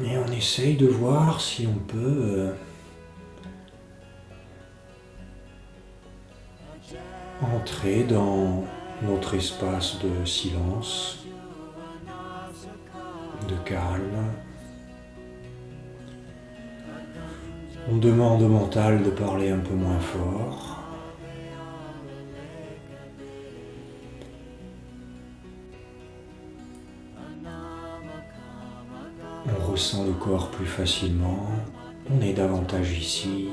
Et on essaye de voir si on peut entrer dans notre espace de silence, de calme. On demande au mental de parler un peu moins fort. On ressent le corps plus facilement, on est davantage ici.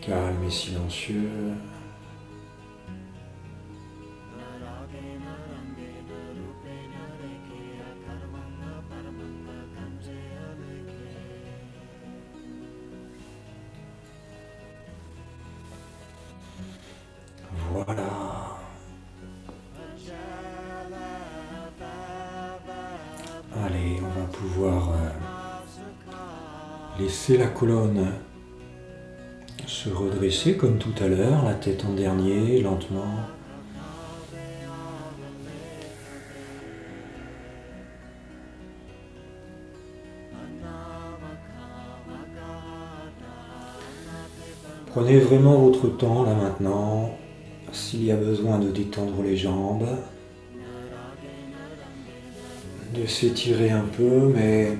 Calme et silencieux. Voilà. Allez, on va pouvoir laisser la colonne se redresser comme tout à l'heure, la tête en dernier, lentement. Prenez vraiment votre temps là maintenant. S'il y a besoin de détendre les jambes, de s'étirer un peu, mais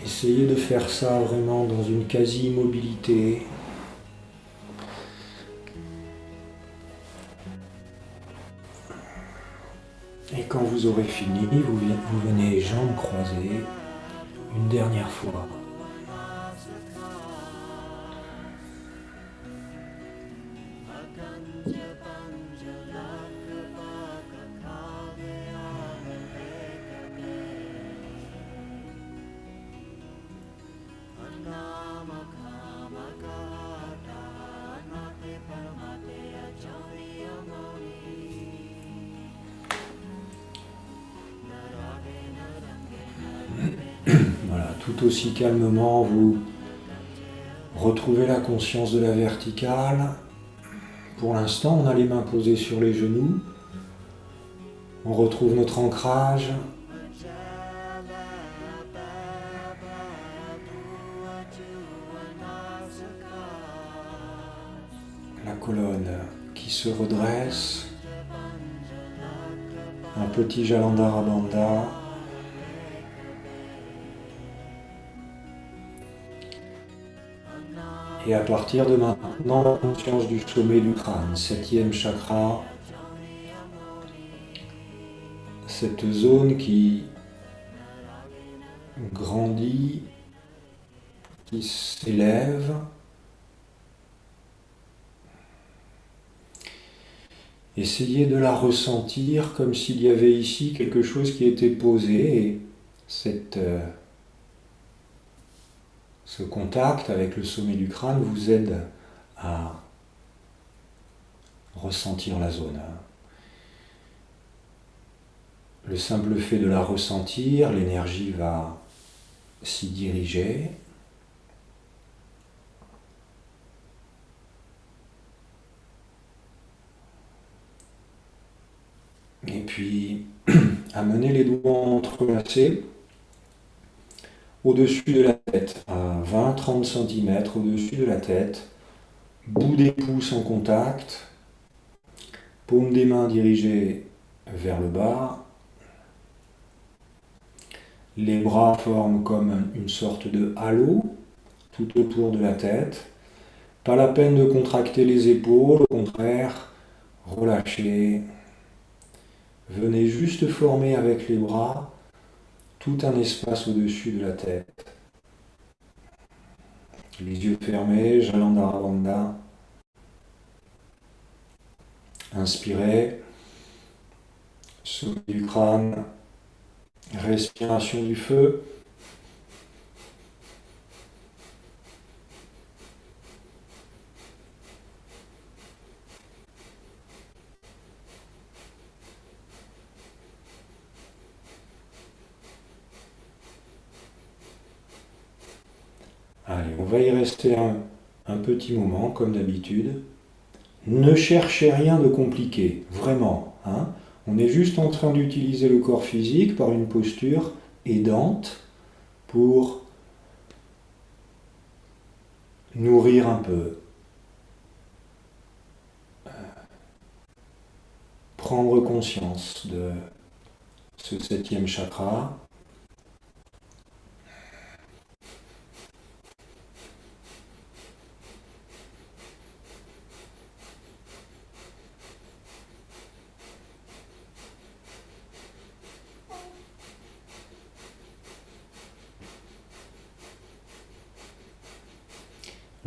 essayez de faire ça vraiment dans une quasi-immobilité. Et quand vous aurez fini, vous venez jambes croisées une dernière fois. Voilà, tout aussi calmement, vous retrouvez la conscience de la verticale. Pour l'instant, on a les mains posées sur les genoux. On retrouve notre ancrage. La colonne qui se redresse. Un petit Jalandhara Bandha. Et à partir de maintenant, la conscience du sommet du crâne, 7e chakra, cette zone qui grandit, qui s'élève. Essayez de la ressentir comme s'il y avait ici quelque chose qui était posé et ce contact avec le sommet du crâne vous aide à ressentir la zone. Le simple fait de la ressentir, l'énergie va s'y diriger. Et puis, amener les doigts entrelacés au-dessus de la tête, à 20-30 cm au-dessus de la tête, bout des pouces en contact, paume des mains dirigées vers le bas, les bras forment comme une sorte de halo tout autour de la tête. Pas la peine de contracter les épaules, au contraire, relâchez. Venez juste former avec les bras tout un espace au-dessus de la tête. Les yeux fermés, Jalandhara Bandha. Inspirez, sommet du crâne, respiration du feu. Allez, on va y rester un petit moment, comme d'habitude. Ne cherchez rien de compliqué, vraiment. Hein. On est juste en train d'utiliser le corps physique par une posture aidante pour nourrir un peu, prendre conscience de ce 7e chakra.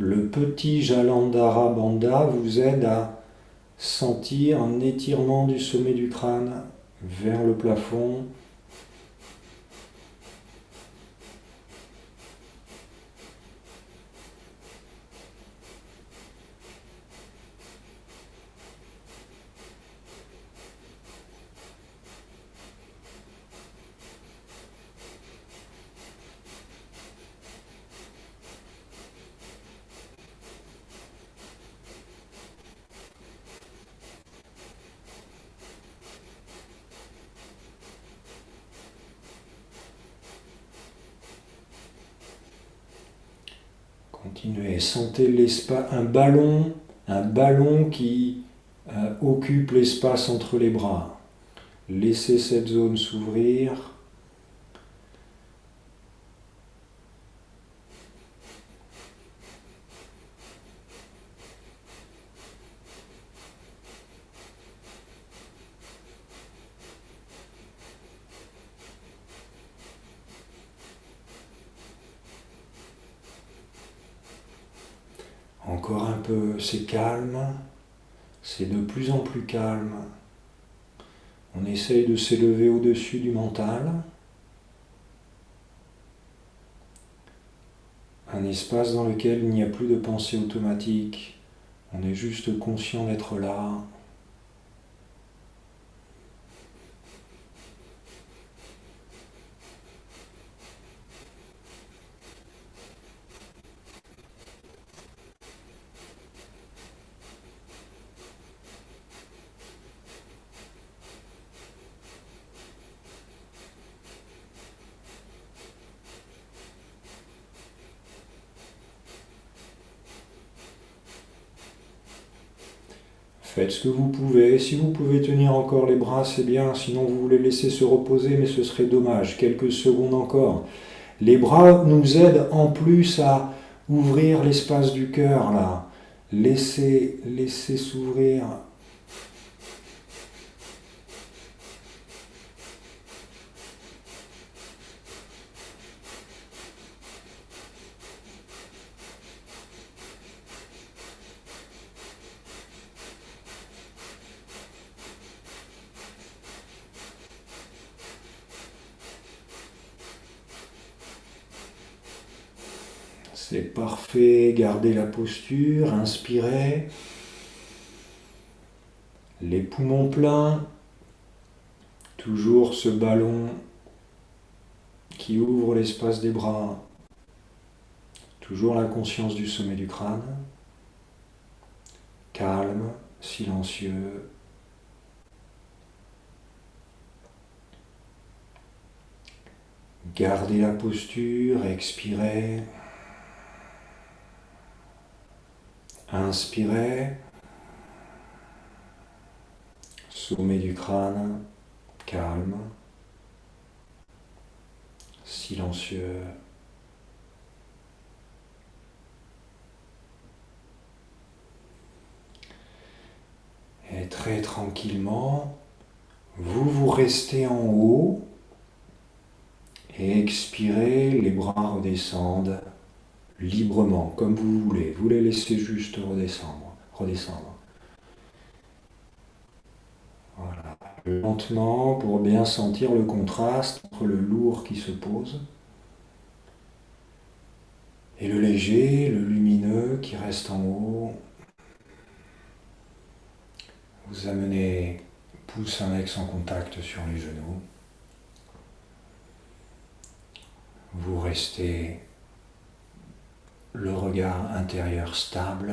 Le petit Jalandhara Bandha vous aide à sentir un étirement du sommet du crâne vers le plafond. Continuez, sentez l'espace, un ballon qui occupe l'espace entre les bras. Laissez cette zone s'ouvrir. Encore un peu, c'est calme, c'est de plus en plus calme. On essaye de s'élever au-dessus du mental. Un espace dans lequel il n'y a plus de pensée automatique. On est juste conscient d'être là. Faites ce que vous pouvez. Si vous pouvez tenir encore les bras, c'est bien. Sinon, vous voulez laisser se reposer, mais ce serait dommage. Quelques secondes encore. Les bras nous aident en plus à ouvrir l'espace du cœur, là. Laissez s'ouvrir. C'est parfait. Gardez la posture. Inspirez. Les poumons pleins. Toujours ce ballon qui ouvre l'espace des bras. Toujours la conscience du sommet du crâne. Calme, silencieux. Gardez la posture, expirez. Inspirez. Sommet du crâne, calme, silencieux. Et très tranquillement, vous restez en haut et expirez, les bras redescendent librement, comme vous voulez. Vous les laissez juste redescendre. Voilà. Lentement, pour bien sentir le contraste entre le lourd qui se pose et le léger, le lumineux qui reste en haut. Vous amenez pouce index en contact sur les genoux. Vous restez le regard intérieur stable.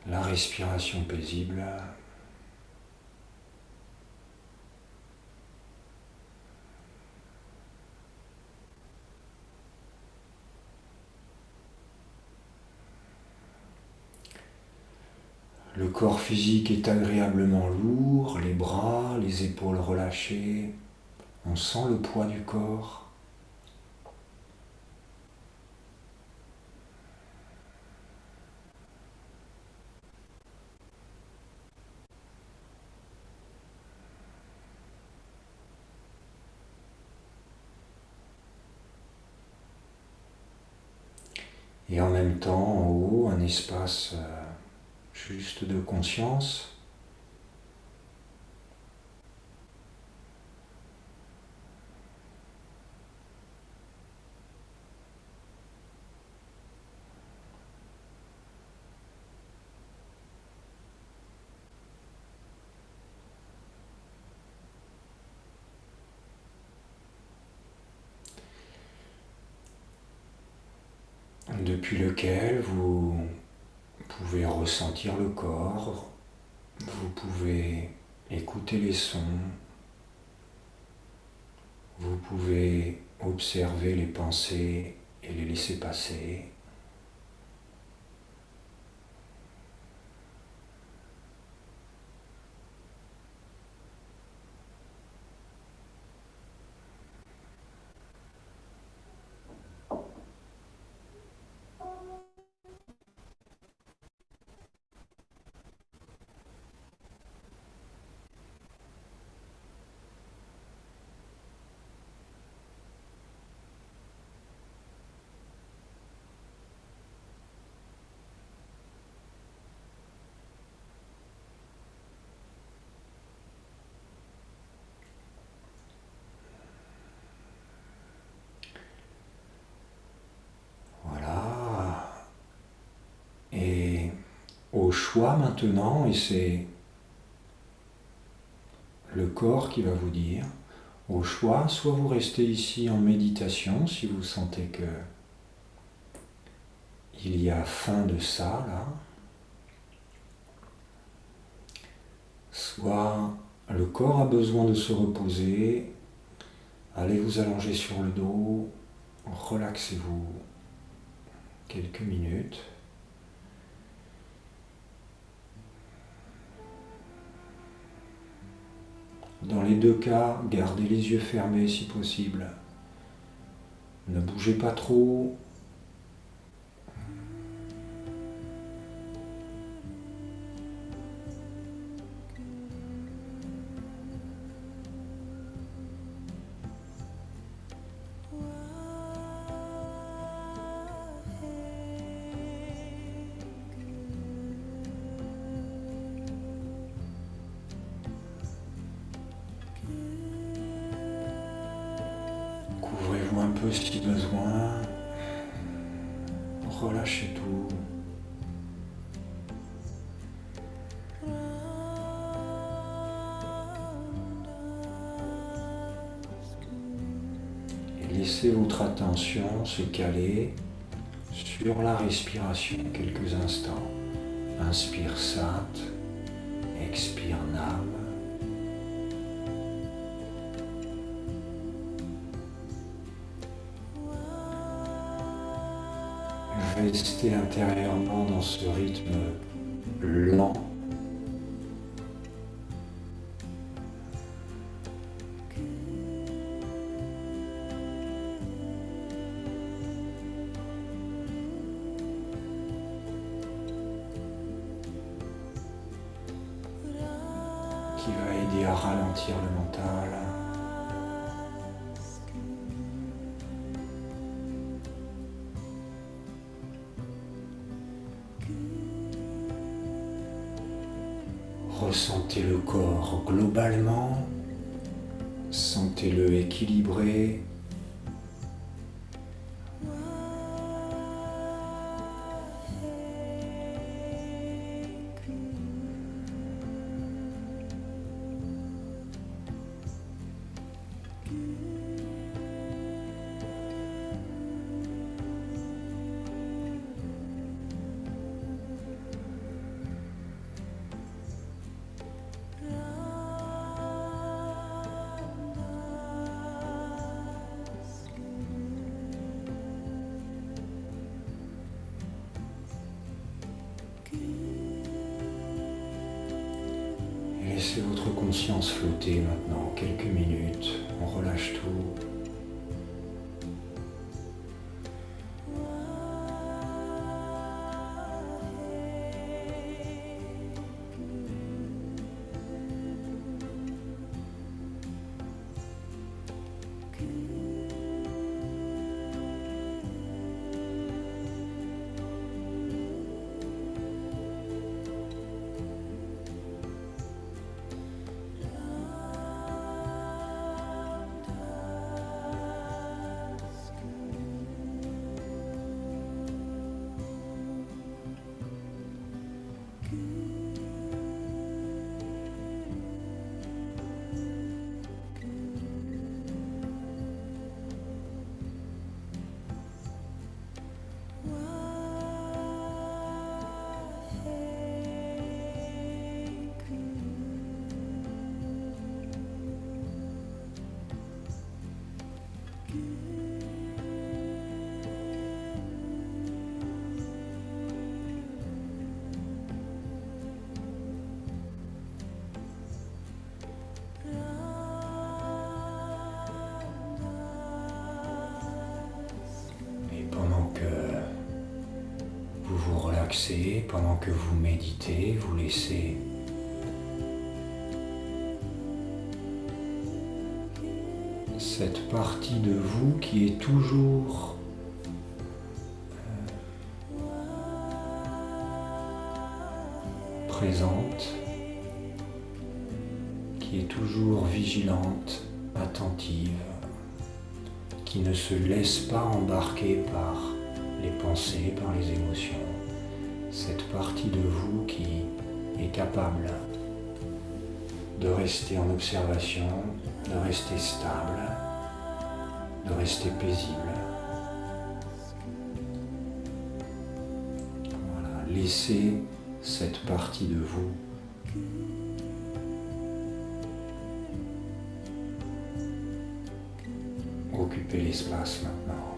La respiration paisible. Le corps physique est agréablement lourd, les bras, les épaules relâchées. On sent le poids du corps. Et en même temps, en haut, un espace juste de conscience. Depuis lequel vous pouvez ressentir le corps, vous pouvez écouter les sons, Vous pouvez observer les pensées et les laisser passer. Voilà. Et au choix maintenant, et c'est le corps qui va vous dire, au choix, soit vous restez ici en méditation si vous sentez que il y a fin de ça là, soit le corps a besoin de se reposer, allez vous allonger sur le dos, relaxez-vous quelques minutes. Dans les deux cas, gardez les yeux fermés si possible. Ne bougez pas trop. Couvrez-vous un peu si besoin. Relâchez tout. Et laissez votre attention se caler sur la respiration quelques instants. Inspire Sat, expire Nam. Restez intérieurement dans ce rythme lent. Qui va aider à ralentir le mental. Ressentez le corps globalement, sentez-le équilibré. Laissez votre conscience flotter maintenant quelques minutes. On relâche tout. relaxer pendant que vous méditez, vous laissez cette partie de vous qui est toujours présente, qui est toujours vigilante, attentive, qui ne se laisse pas embarquer par les pensées, par les émotions. Cette partie de vous qui est capable de rester en observation, de rester stable, de rester paisible. Voilà, laissez cette partie de vous occuper l'espace maintenant.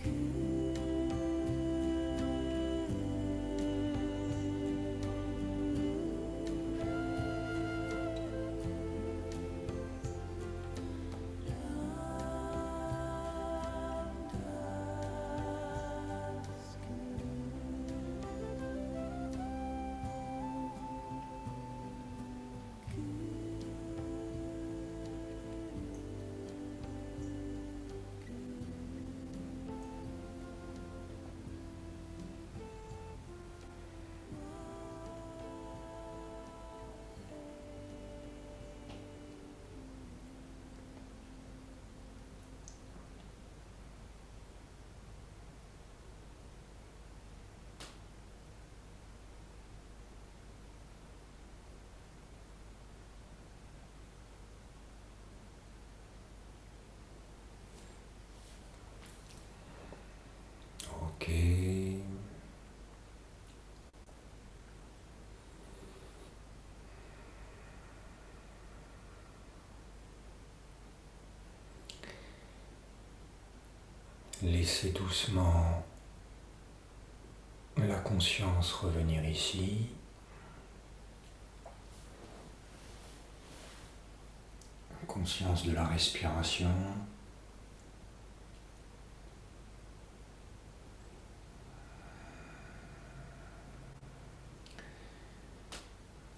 could Laissez doucement la conscience revenir ici. Conscience de la respiration.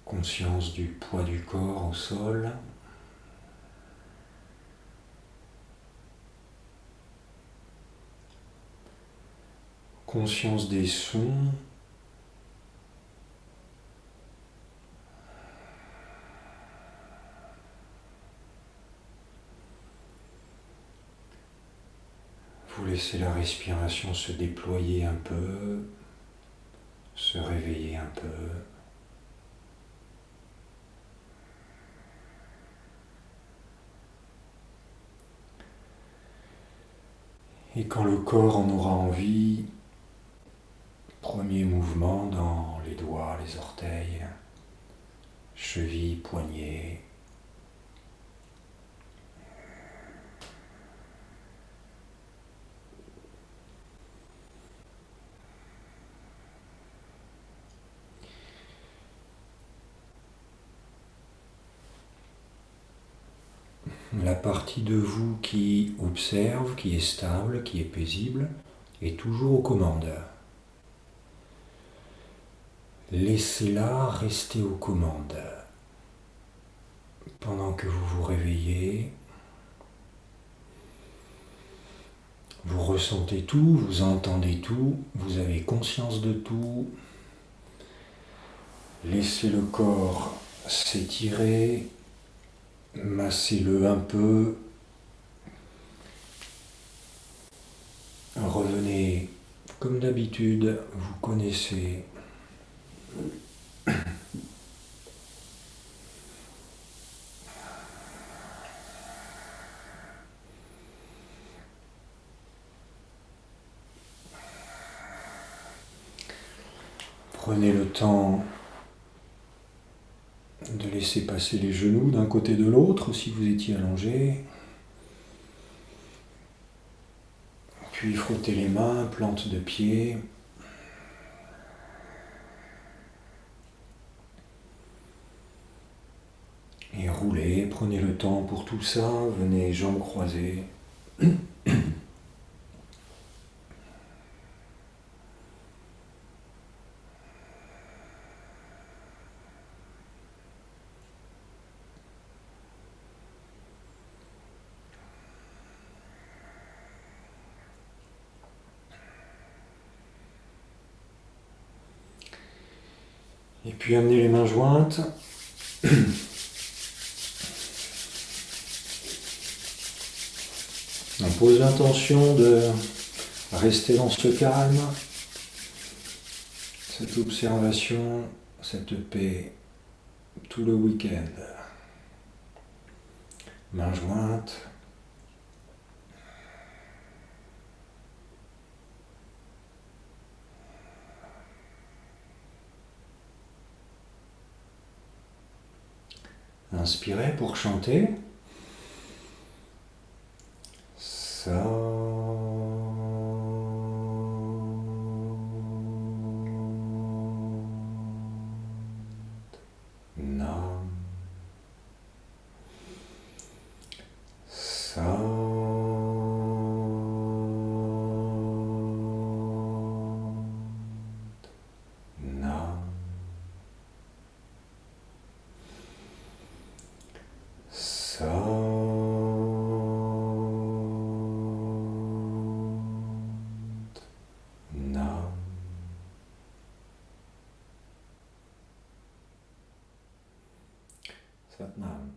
Conscience du poids du corps au sol. Conscience des sons. Vous laissez la respiration se déployer un peu, se réveiller un peu. Et quand le corps en aura envie, premier mouvement dans les doigts, les orteils, chevilles, poignets. La partie de vous qui observe, qui est stable, qui est paisible, est toujours aux commandes. Laissez-la rester aux commandes. Pendant que vous vous réveillez, vous ressentez tout, vous entendez tout, vous avez conscience de tout. Laissez le corps s'étirer, massez-le un peu. Revenez comme d'habitude, vous connaissez. Prenez le temps de laisser passer les genoux d'un côté de l'autre si vous étiez allongé. Puis frottez les mains, plante de pied. Et roulez, prenez le temps pour tout ça, venez jambes croisées. Et puis amenez les mains jointes. On pose l'intention de rester dans ce calme, cette observation, cette paix, tout le week-end. Mains jointes. Inspirez pour chanter. Sa. Nam. Sa. Nam. Sa. Nam. Sat Nam.